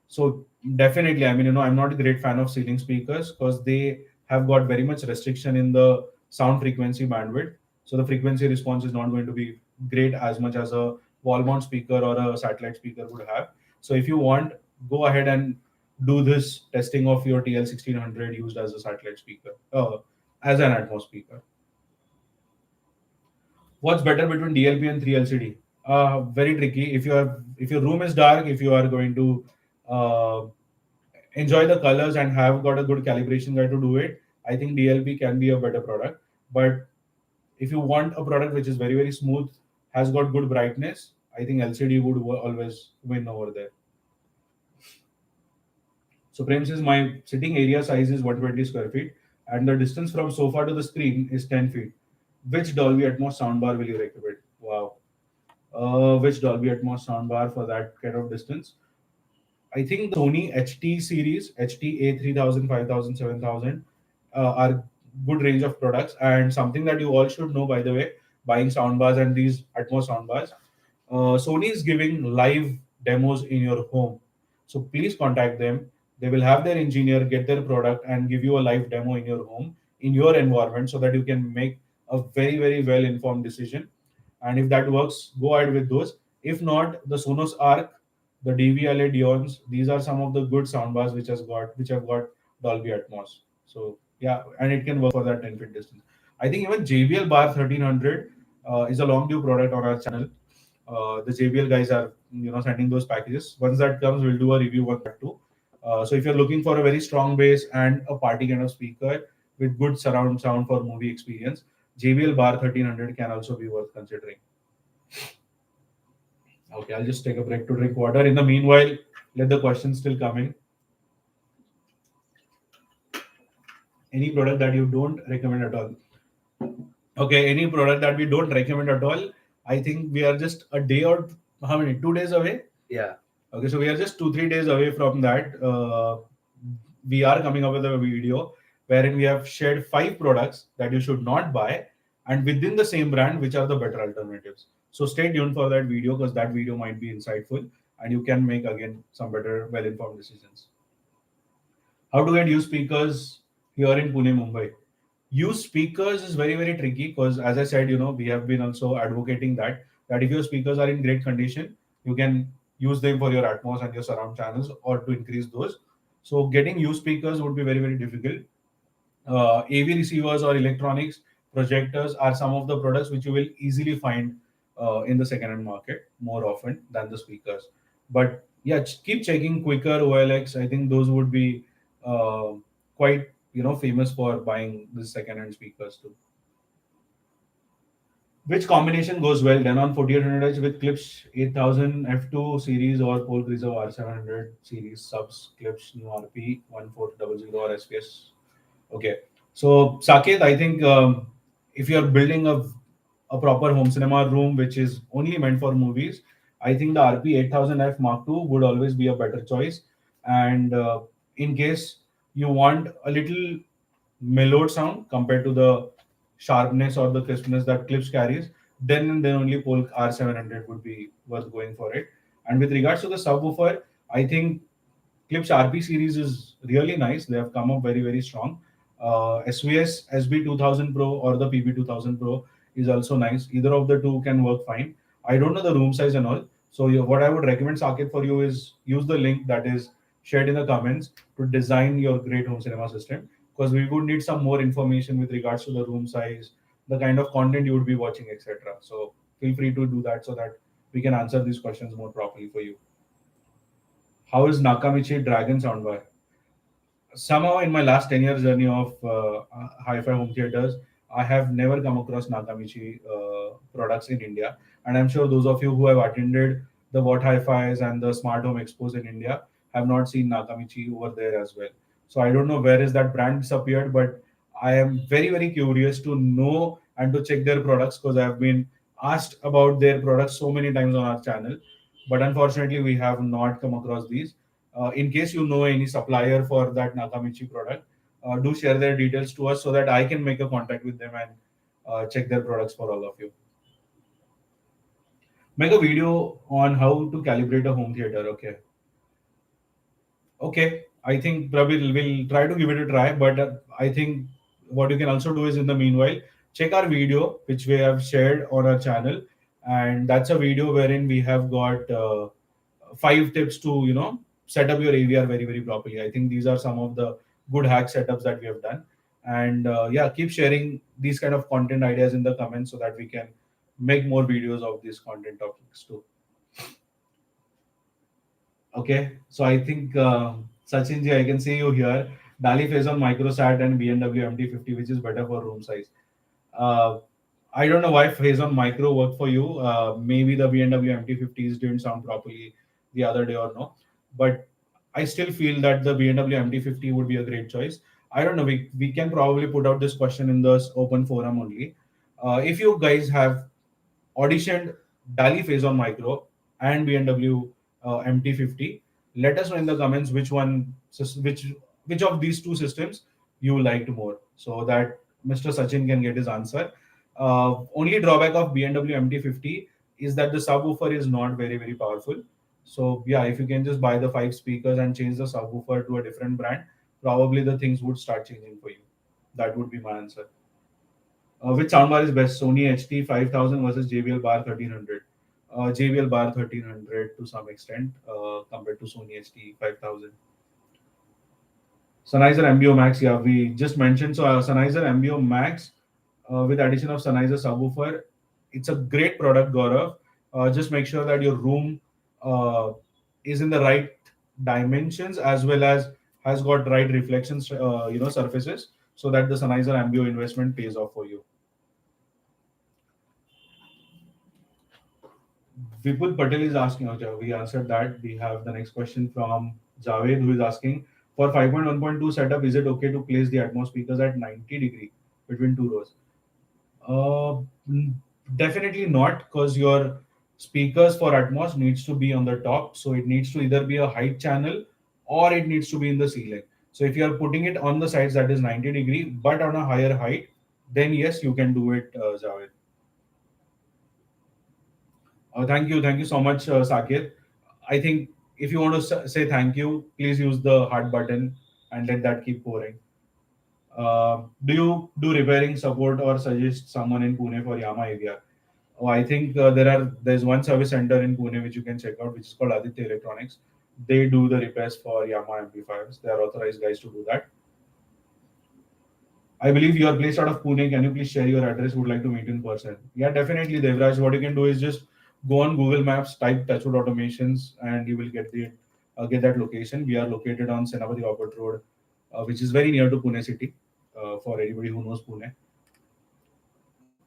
So definitely, I mean, I'm not a great fan of ceiling speakers because they have got very much restriction in the sound frequency bandwidth. So the frequency response is not going to be great as much as a wall mount speaker or a satellite speaker would have. So if you want, go ahead and do this testing of your TL1600 used as a satellite speaker, as an Atmos speaker. What's better between DLP and 3 LCD? Very tricky. If your room is dark, if you are going to uh, enjoy the colors and have got a good calibration guide to do it, I think DLP can be a better product. But if you want a product which is very very smooth, has got good brightness, I think LCD would always win over there. So Prem says my sitting area size is 120 square feet, and the distance from sofa to the screen is 10 feet. Which Dolby Atmos soundbar will you recommend? Wow. Which Dolby Atmos soundbar for that kind of distance? I think the Sony HT series, HT A3000, 5000, 7000 are good range of products. And something that you all should know, by the way, buying soundbars and these Atmos soundbars, Sony is giving live demos in your home. So please contact them. They will have their engineer get their product and give you a live demo in your home, in your environment, so that you can make a very, very well informed decision. And if that works, go ahead with those. If not, the Sonos Arc, the DVLA Dions, these are some of the good soundbars which have got Dolby Atmos. So yeah, and it can work for that 10 feet distance. I think even JBL Bar 1300 is a long due product on our channel. The JBL guys are sending those packages. Once that comes, we'll do a review on that too. So if you're looking for a very strong bass and a party kind of speaker with good surround sound for movie experience, JBL Bar 1300 can also be worth considering. Okay, I'll just take a break to drink water. In the meanwhile, let the questions still come in. Any product that you don't recommend at all? Okay, any product that we don't recommend at all? I think we are just a day or how many? 2 days away? Yeah. Okay, so we are just 2-3 days away from that. We are coming up with a video wherein we have shared 5 products that you should not buy, and within the same brand, which are the better alternatives. So stay tuned for that video because that video might be insightful and you can make again some better, well-informed decisions. How to get used speakers here in Pune, Mumbai? Use speakers is very very tricky because, as I said, we have been also advocating that if your speakers are in great condition, you can use them for your Atmos and your surround channels or to increase those. So getting used speakers would be very very difficult. AV receivers or electronics projectors are some of the products which you will easily find in the second-hand market more often than the speakers. But yeah, keep checking Quicker, OLX. I think those would be uh, quite famous for buying the second-hand speakers too. Which combination goes well then on 4800H with Clips 8000 F2 series or Pole Reserve R700 series subs Clips new RP 1400 or SPS? Okay. So, Saket, I think if you're building a proper home cinema room which is only meant for movies, I think the RP 8000F Mark II would always be a better choice. And in case you want a little mellowed sound compared to the sharpness or the crispness that Clips carries, then only Polk R700 would be worth going for it. And with regards to the subwoofer, I think Clips RP series is really nice. They have come up very, very strong. SVS SB 2000 Pro or the PB 2000 Pro is also nice. Either of the two can work fine. I don't know the room size and all. So what I would recommend, Saket, for you is use the link that is shared in the comments to design your great home cinema system, because we would need some more information with regards to the room size, the kind of content you would be watching, etc. So feel free to do that so that we can answer these questions more properly for you. How is Nakamichi Dragon soundbar? Somehow in my last 10 years journey of hi-fi home theaters, I have never come across Nakamichi products in India. And I'm sure those of you who have attended the What Hi-Fis and the Smart Home Expos in India have not seen Nakamichi over there as well. So I don't know where is that brand disappeared, but I am very, very curious to know and to check their products, because I have been asked about their products so many times on our channel. But unfortunately, we have not come across these. In case you know any supplier for that Nakamichi product, do share their details to us so that I can make a contact with them and check their products for all of you. Make a video on how to calibrate a home theater. Okay. Okay. I think Prabir will try to give it a try, but I think what you can also do is in the meanwhile, check our video, which we have shared on our channel. And that's a video wherein we have got 5 tips to set up your AVR very, very properly. I think these are some of the good hack setups that we have done. And yeah, keep sharing these kind of content ideas in the comments so that we can make more videos of these content topics too. Okay, so I think Sachin ji, I can see you here. Dali phase on microsat and B&W MT50, which is better for room size. Uh, I don't know why phase on micro worked for you. Maybe the B&W MT50s didn't sound properly the other day or no, but I still feel that the B&W MT50 would be a great choice. I don't know. We can probably put out this question in this open forum only. If you guys have auditioned Dali phase on micro and B&W MT50, let us know in the comments which of these two systems you liked more, so that Mr. Sachin can get his answer. Only drawback of B&W MT50 is that the subwoofer is not very, very powerful. So yeah, if you can just buy the 5 speakers and change the subwoofer to a different brand, probably the things would start changing for you. That would be my answer. Which soundbar is best? Sony HT 5000 versus JBL Bar 1300. JBL Bar 1300 to some extent compared to Sony HT 5000. Sennheiser MBO Max, yeah, we just mentioned. So Sennheiser MBO Max with addition of Sennheiser subwoofer, it's a great product, Gaurav. Just make sure that your room uh, is in the right dimensions as well as has got right reflections, surfaces, so that the Sennheiser MBO investment pays off for you. Vipul Patel is asking, okay, we answered that. We have the next question from Javed, who is asking, for 5.1.2 setup, is it okay to place the Atmos speakers at 90 degree between two rows? Uh, mm, Definitely not, because your speakers for Atmos needs to be on the top. So it needs to either be a height channel or it needs to be in the ceiling. So if you are putting it on the sides that is 90 degree, but on a higher height, then yes, you can do it, Javed. Thank you so much, Saket. I think if you want to say thank you, please use the heart button and let that keep pouring. Do you do repairing support or suggest someone in Pune for Yama AVR? Oh, I think there's one service center in Pune which you can check out, which is called Aditya Electronics. They do the repairs for Yama amplifiers. They are authorized guys to do that. I believe you are based out of Pune. Can you please share your address? Would like to meet in person. Yeah, definitely, Devraj. What you can do is just Go on Google Maps, type Touchwood Automations, and you will get that location. We are located on Senapati Airport Road, which is very near to Pune city. For anybody who knows Pune.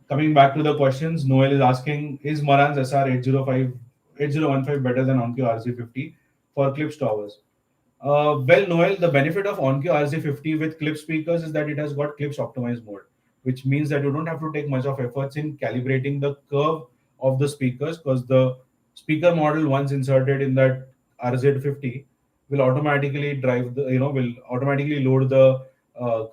Coming back to the questions, Noel is asking: Is Marantz SR 8015 better than Onkyo RZ50 for clips towers? Well, Noel, the benefit of Onkyo RZ50 with clip speakers is that it has got clips optimized mode, which means that you don't have to take much of efforts in calibrating the curve of the speakers, because the speaker model once inserted in that RZ50 will automatically will automatically load the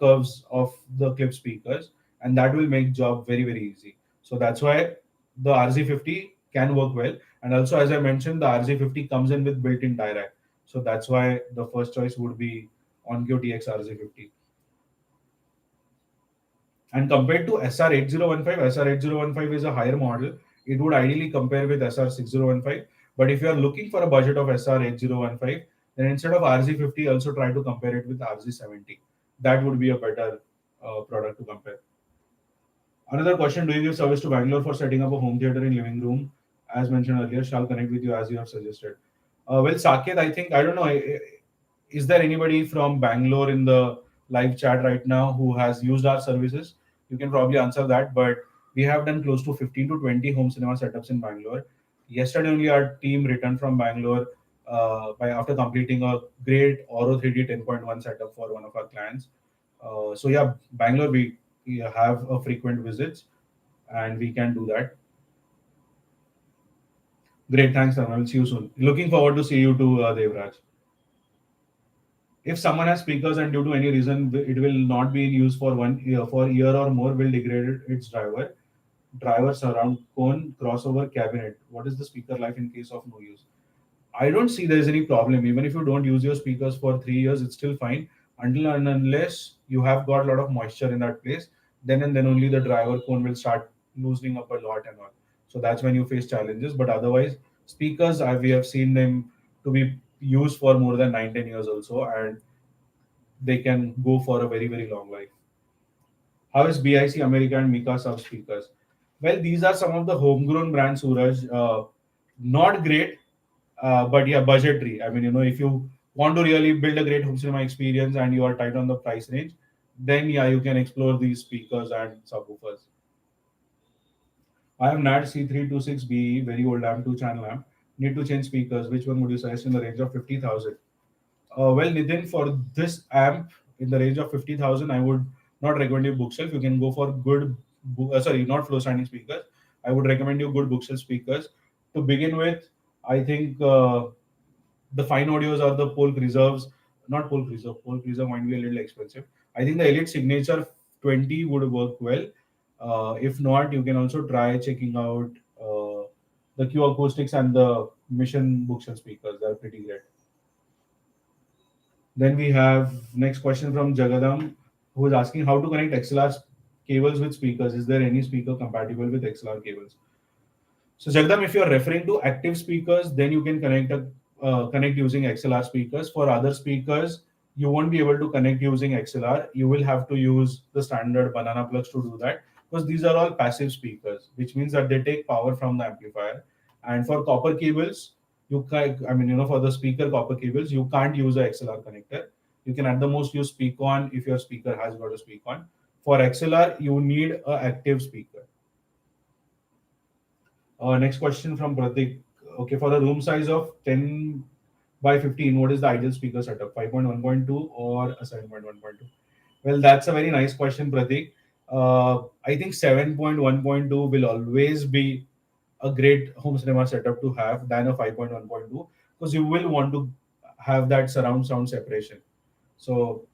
curves of the clip speakers, and that will make job very very easy. So that's why the RZ50 can work well. And also, as I mentioned, the RZ50 comes in with built-in Dirac, so that's why the first choice would be Onkyo TX RZ50. And compared to SR8015, SR8015 is a higher model. It would ideally compare with SR6015. But if you are looking for a budget of SR8015, then instead of RZ50, also try to compare it with RZ70. That would be a better product to compare. Another question: Do you give service to Bangalore for setting up a home theater in living room? As mentioned earlier, shall connect with you as you have suggested. Well, Saket, I think, I don't know, is there anybody from Bangalore in the live chat right now who has used our services? You can probably answer that, but we have done close to 15 to 20 home cinema setups in Bangalore. Yesterday only our team returned from Bangalore by after completing a great Oro 3D 10.1 setup for one of our clients. So yeah, Bangalore, we have a frequent visits and we can do that. Great, thanks, Ram. I will see you soon. Looking forward to see you too, Devraj. If someone has speakers and due to any reason it will not be in use for 1 year, for a year or more, will degrade its driver surround cone crossover cabinet. What is the speaker life in case of no use? I don't see there is any problem. Even if you don't use your speakers for 3 years, it's still fine until and unless you have got a lot of moisture in that place. Then and then only the driver cone will start loosening up a lot and all. So that's when you face challenges. But otherwise, speakers, we have seen them to be used for more than 9 10 years also, and they can go for a very very long life. How is BIC America and Mika sub speakers? Well, these are some of the homegrown brands, Suraj. Not great, but yeah, budgetary. I mean, if you want to really build a great home cinema experience and you are tight on the price range, then yeah, you can explore these speakers and subwoofers. I have NAD C326BE, very old amp, 2 channel amp. Need to change speakers. Which one would you suggest in the range of 50,000? Well, Nitin, for this amp in the range of 50,000, I would not recommend you bookshelf. You can go for good, not flow standing speakers. I would recommend you good bookshelf speakers. To begin with, I think the fine audios are the Polk Reserves, not Polk Reserve. Polk Reserve might be a little expensive. I think the Elite Signature 20 would work well. If not, you can also try checking out the Q Acoustics and the Mission bookshelf speakers. They're pretty great. Then we have next question from Jagadam, who is asking how to connect XLR cables with speakers. Is there any speaker compatible with XLR cables? So Jagdam, if you are referring to active speakers, then you can connect using XLR speakers. For other speakers, you won't be able to connect using XLR. You will have to use the standard banana plugs to do that, because these are all passive speakers, which means that they take power from the amplifier. And for copper cables, for the speaker copper cables, you can't use a XLR connector. You can at the most use speak on if your speaker has got a speak on. For XLR, you need a active speaker. Next question from Pratik. Okay, for a room size of 10 by 15, what is the ideal speaker setup? 5.1.2 or a 7.1.2? Well, that's a very nice question, Pratik. I think 7.1.2 will always be a great home cinema setup to have than a 5.1.2, because you will want to have that surround sound separation. So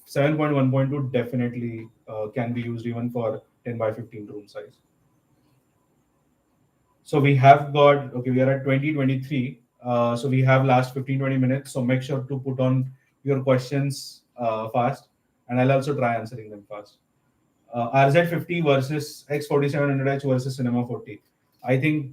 7.1.2 definitely can be used even for 10 by 15 room size. So we have got, okay, we are at 2023. So we have last 15-20 minutes. So make sure to put on your questions fast, and I'll also try answering them fast. RZ50 versus X4700H versus Cinema 40. I think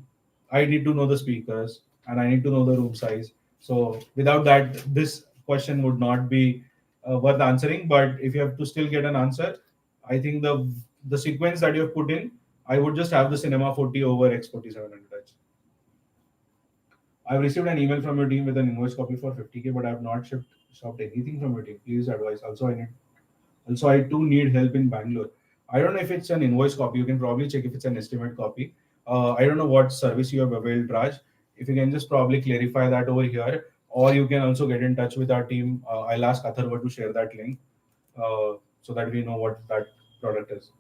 I need to know the speakers and I need to know the room size. So without that, this question would not be worth answering. But if you have to still get an answer, I think the sequence that you have put in, I would just have the Cinema 40 over X4700H. I've received an email from your team with an invoice copy for 50K, but I have not shopped anything from your team. Please advise. Also, I too need help in Bangalore. I don't know if it's an invoice copy. You can probably check if it's an estimate copy. I don't know what service you have availed, Raj. If you can just probably clarify that over here, or you can also get in touch with our team. I'll ask Atharva to share that link so that we know what that product is.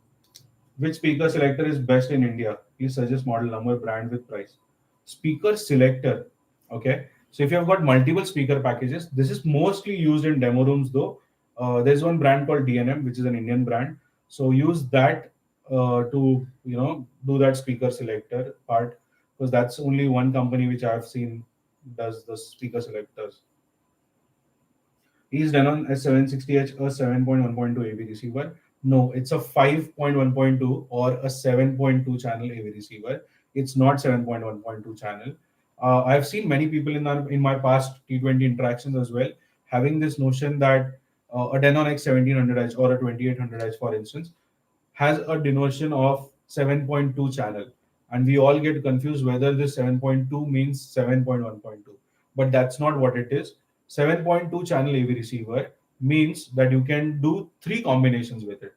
Which speaker selector is best in India? Please suggest model number, brand with price. Speaker selector. Okay. So if you have got multiple speaker packages, this is mostly used in demo rooms though. There's one brand called DNM, which is an Indian brand. So use that to do that speaker selector part, because that's only one company which I've seen does the speaker selectors. Is Denon S760H a 7.1.2 AV receiver? No, it's a 5.1.2 or a 7.2 channel AV receiver. It's not 7.1.2 channel. I've seen many people in my past T20 interactions as well having this notion that a Denon X1700H or a 2800H, for instance, has a denotation of 7.2 channel, and we all get confused whether this 7.2 means 7.1.2, but that's not what it is. 7.2 channel AV receiver means that you can do three combinations with it.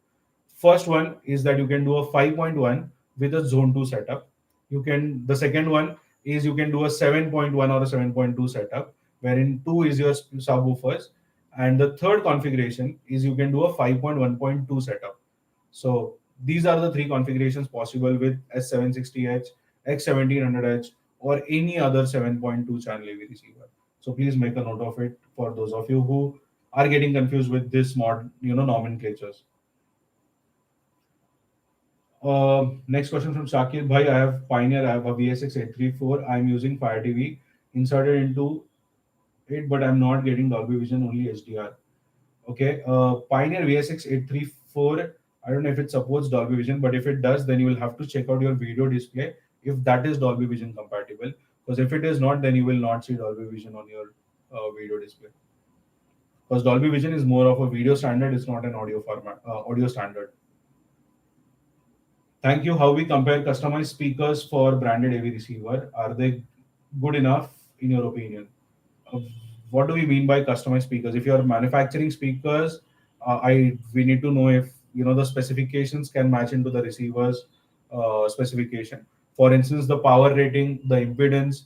First one is that you can do a 5.1 with a zone 2 setup. The second one is you can do a 7.1 or a 7.2 setup, wherein 2 is your subwoofers, and the third configuration is you can do a 5.1.2 setup. So these are the three configurations possible with S760H, X1700H, or any other 7.2 channel AV receiver. So please make a note of it for those of you who are getting confused with this nomenclatures. Next question from Shakir Bhai. I have Pioneer. I have a VSX834. I'm using Fire TV inserted into it, but I'm not getting Dolby Vision, only HDR. Okay, Pioneer VSX834. I don't know if it supports Dolby Vision, but if it does, then you will have to check out your video display if that is Dolby Vision compatible. Because if it is not, then you will not see Dolby Vision on your video display. Because Dolby Vision is more of a video standard; it's not an audio format, audio standard. Thank you. How we compare customized speakers for branded AV receiver? Are they good enough in your opinion? uh, what do we mean by customized speakers? If you are manufacturing speakers, I we need to know if the specifications can match into the receiver's specification. For instance, the power rating, the impedance.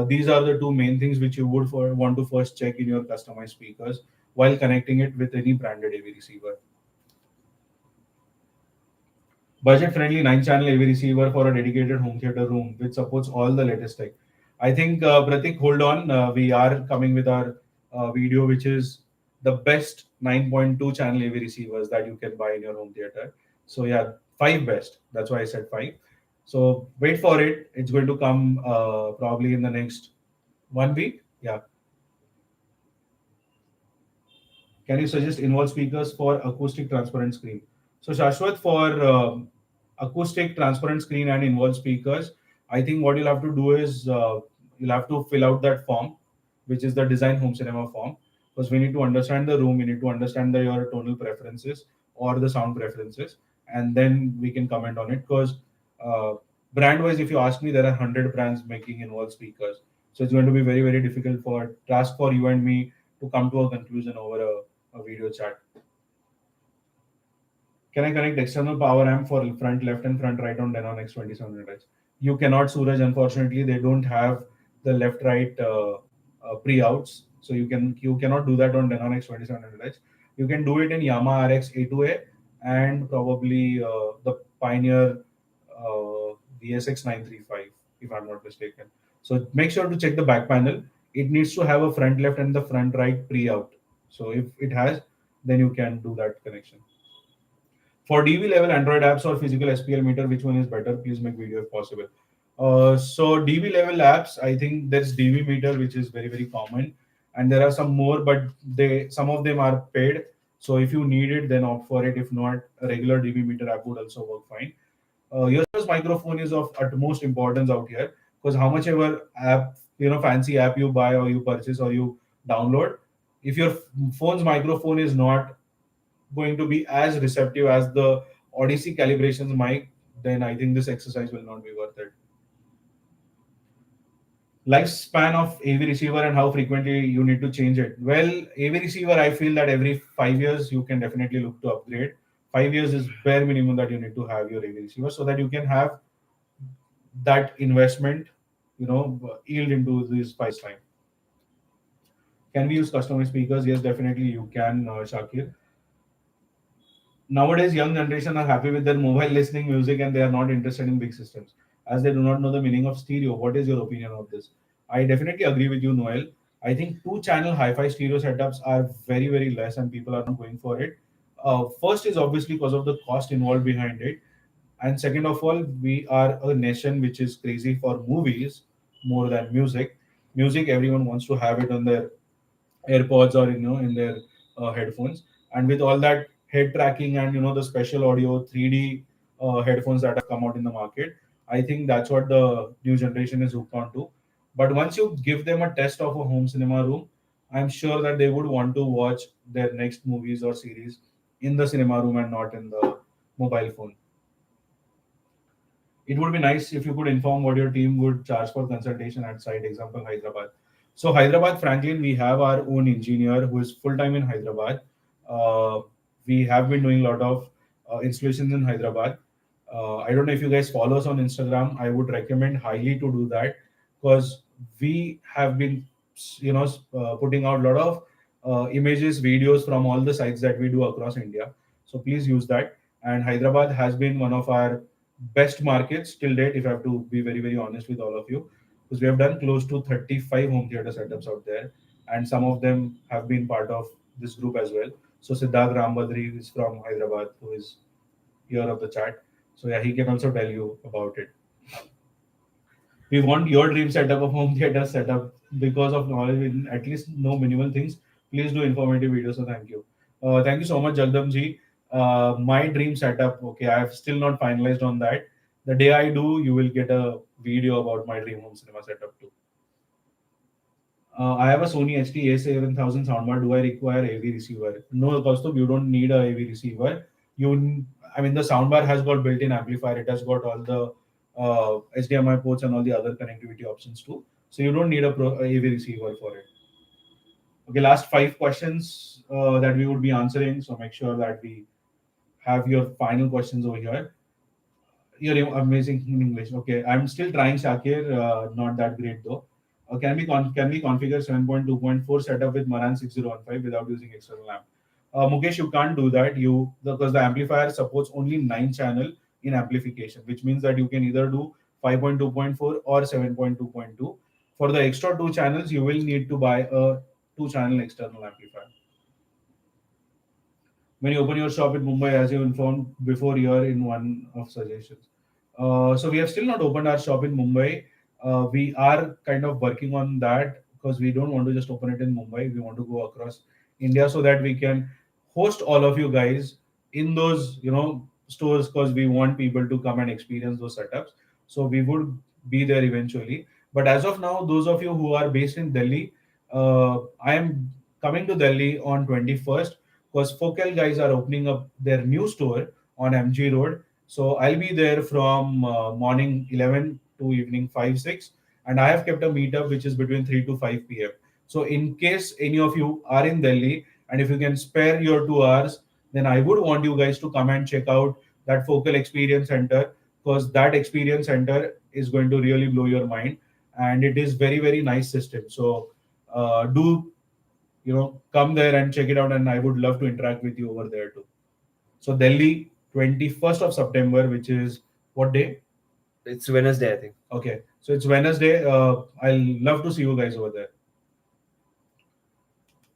These are the two main things which you would want to first check in your customized speakers while connecting it with any branded AV receiver. Budget-friendly 9-channel AV receiver for a dedicated home theater room, which supports all the latest tech. I think, Pratik, hold on. We are coming with our video, which is the best 9.2 channel AV receivers that you can buy in your home theater. So yeah, five best. That's why I said five. So wait for it. It's going to come probably in the next 1 week. Yeah. Can you suggest involved speakers for acoustic transparent screen? So Shashwat, for acoustic transparent screen and involved speakers, I think what you'll have to do is you'll have to fill out that form, which is the design home cinema form, because we need to understand the room, we need to understand your tonal preferences or the sound preferences, and then we can comment on it. Because uh, brand wise, if you ask me, there are 100 brands making involved speakers, so it's going to be very very difficult for task for you and me to come to a conclusion over a video chat. Can I connect external power amp for front left and front right on Denon X2700H? You cannot, Suraj. Unfortunately, they don't have the left right pre-outs, so you cannot do that on Denon X2700H. You can do it in Yamaha RX A2A and probably the Pioneer VSX 935, if I'm not mistaken. So make sure to check the back panel. It needs to have a front left and the front right pre-out. So if it has, then you can do that connection. For DV level Android apps or physical SPL meter, which one is better? Please make video if possible. So DV level apps, I think there's DV meter, which is very very common, and there are some more, but some of them are paid. So if you need it, then opt for it. If not, a regular DV meter app would also work fine. Your microphone is of utmost importance out here, because how much ever app, fancy app you buy or you purchase or you download, if your phone's microphone is not going to be as receptive as the Odyssey calibrations mic, then I think this exercise will not be worth it. Lifespan of AV receiver and how frequently you need to change it. Well, AV receiver, I feel that every 5 years you can definitely look to upgrade. 5 years is bare minimum that you need to have your AV receiver so that you can have that investment, yield into this 5 years time. Can we use customized speakers? Yes, definitely you can, Shakir. Nowadays young generation are happy with their mobile listening music and they are not interested in big systems as they do not know the meaning of stereo. What is your opinion of this? I definitely agree with you, Noel. I think two channel hi-fi stereo setups are very very less and people are not going for it. First is obviously because of the cost involved behind it, and second of all, we are a nation which is crazy for movies more than music. Music, everyone wants to have it on their AirPods or in their headphones. And with all that head tracking and the special audio 3D headphones that have come out in the market, I think that's what the new generation is hooked onto. But once you give them a test of a home cinema room, I'm sure that they would want to watch their next movies or series in the cinema room and not in the mobile phone. It would be nice if you could inform what your team would charge for consultation at site, example Hyderabad. So Hyderabad, Franklin, we have our own engineer who is full time in Hyderabad. Uh, we have been doing a lot of installations in Hyderabad. I don't know if you guys follow us on Instagram. I would recommend highly to do that because we have been, putting out a lot of images, videos from all the sites that we do across India. So please use that. And Hyderabad has been one of our best markets till date, if I have to be very, very honest with all of you, because we have done close to 35 home theater setups out there, and some of them have been part of this group as well. So Siddharth Rambadri is from Hyderabad, who is here of the chat. So yeah, he can also tell you about it. We want your dream setup of home theater setup because of knowledge in at least know minimal things. Please do informative videos. So thank you so much, Jagdam ji. My dream setup. Okay, I have still not finalized on that. The day I do, you will get a video about my dream home cinema setup too. I have a Sony HT A7000 soundbar. Do I require AV receiver? No, Kaustubh, you don't need a AV receiver. I mean, the soundbar has got built-in amplifier. It has got all the HDMI ports and all the other connectivity options too. So you don't need a AV receiver for it. Okay, last 5 questions that we would be answering. So make sure that we have your final questions over here. You're amazing in English. Okay, I'm still trying, Shakir. Not that great though. Can we configure 7.2.4 setup with Maran 6015 without using external amp? Mukesh, you can't do that. Because the amplifier supports only 9 channel in amplification, which means that you can either do 5.2.4 or 7.2.2. For the extra 2 channels, you will need to buy a 2 channel external amplifier. When you open your shop in Mumbai, as you informed before here in one of suggestions. So we have still not opened our shop in Mumbai. We are kind of working on that because we don't want to just open it in Mumbai. We want to go across India so that we can host all of you guys in those stores because we want people to come and experience those setups. So we would be there eventually. But as of now, those of you who are based in Delhi, I am coming to Delhi on 21st because Focal guys are opening up their new store on MG Road. So I'll be there from morning 11 to evening 5 6, and I have kept a meetup which is between 3 to 5 p.m. So in case any of you are in Delhi and if you can spare your 2 hours, then I would want you guys to come and check out that Focal Experience Center because that experience center is going to really blow your mind and it is very very nice system. So do come there and check it out, and I would love to interact with you over there too. So Delhi, 21st of September, which is what day? It's Wednesday, I think. Okay, so it's Wednesday. I'll love to see you guys over there.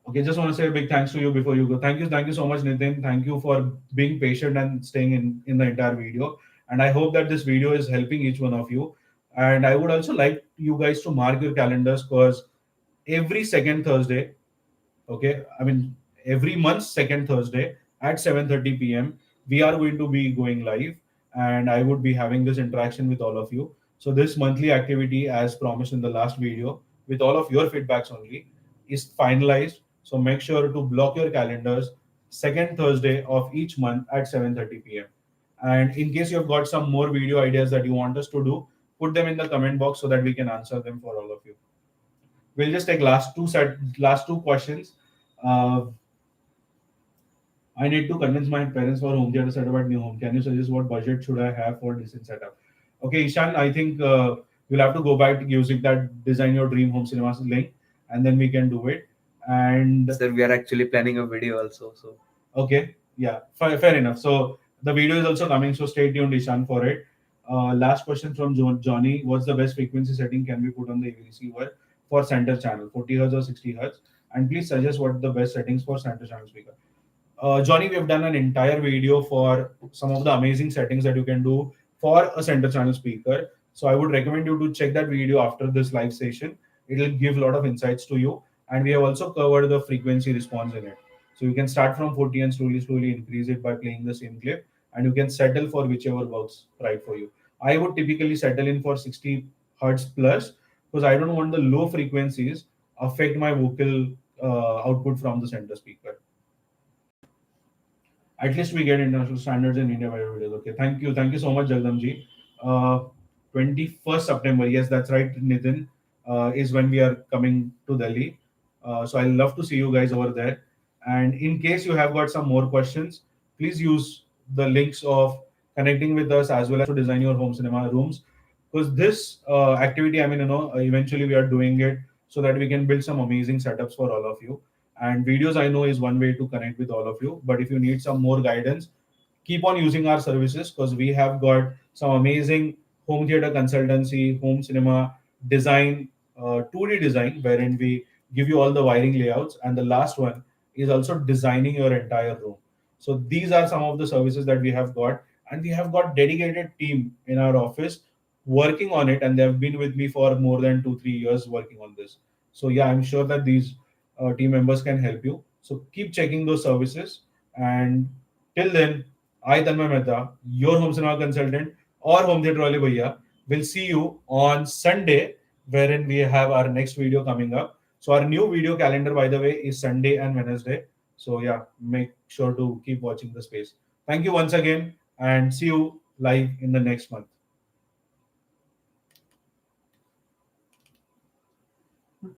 Okay, just want to say a big thanks to you before you go. Thank you so much, Nitin. Thank you for being patient and staying in the entire video. And I hope that this video is helping each one of you. And I would also like you guys to mark your calendars because every second Thursday, okay, I mean every month second Thursday at 7:30 p.m. we are going to be going live, and I would be having this interaction with all of you. So this monthly activity, as promised in the last video, with all of your feedbacks only, is finalized. So make sure to block your calendars second Thursday of each month at 7:30 p.m. And in case you've got some more video ideas that you want us to do, put them in the comment box so that we can answer them for all of you. We'll just take last two questions. Uh, I need to convince my parents for home theater setup at new home. Can you suggest what budget should I have for this setup? Okay, Ishan, I think you'll have to go back to using that design your dream home cinemas link, and then we can do it. And Sir, we are actually planning a video also. So okay, yeah, fair enough. So the video is also coming, so stay tuned, Ishan, for it. Last question from Johnny: what's the best frequency setting can be put on the AV receiver for center channel, 40 hertz or 60 hertz? And please suggest what the best settings for center channel speaker. Johnny, we have done an entire video for some of the amazing settings that you can do for a center channel speaker. So I would recommend you to check that video after this live session. It will give a lot of insights to you. And we have also covered the frequency response in it. So you can start from 40 and slowly increase it by playing the same clip. And you can settle for whichever works right for you. I would typically settle in for 60 hertz plus because I don't want the low frequencies affect my vocal output from the center speaker. At least we get international standards in India by videos. Okay, thank you so much, Jagdamji. 21st September, yes, that's right, Nitin, is when we are coming to Delhi. So I'll love to see you guys over there. And in case you have got some more questions, please use the links of connecting with us as well as to design your home cinema rooms. Because this activity, I mean, eventually we are doing it so that we can build some amazing setups for all of you. And videos, I know, is one way to connect with all of you. But if you need some more guidance, keep on using our services because we have got some amazing home theater consultancy, home cinema design, 2D design, wherein we give you all the wiring layouts. And the last one is also designing your entire room. So these are some of the services that we have got. And we have got dedicated team in our office working on it. And they have been with me for more than 2-3 years working on this. So yeah, I'm sure that these team members can help you. So keep checking those services. And till then, I, Tanmay Mehta, your home cinema consultant or home theater wale bhaiya, will see you on Sunday, wherein we have our next video coming up. So our new video calendar, by the way, is Sunday and Wednesday. So yeah, make sure to keep watching the space. Thank you once again, and see you live in the next month.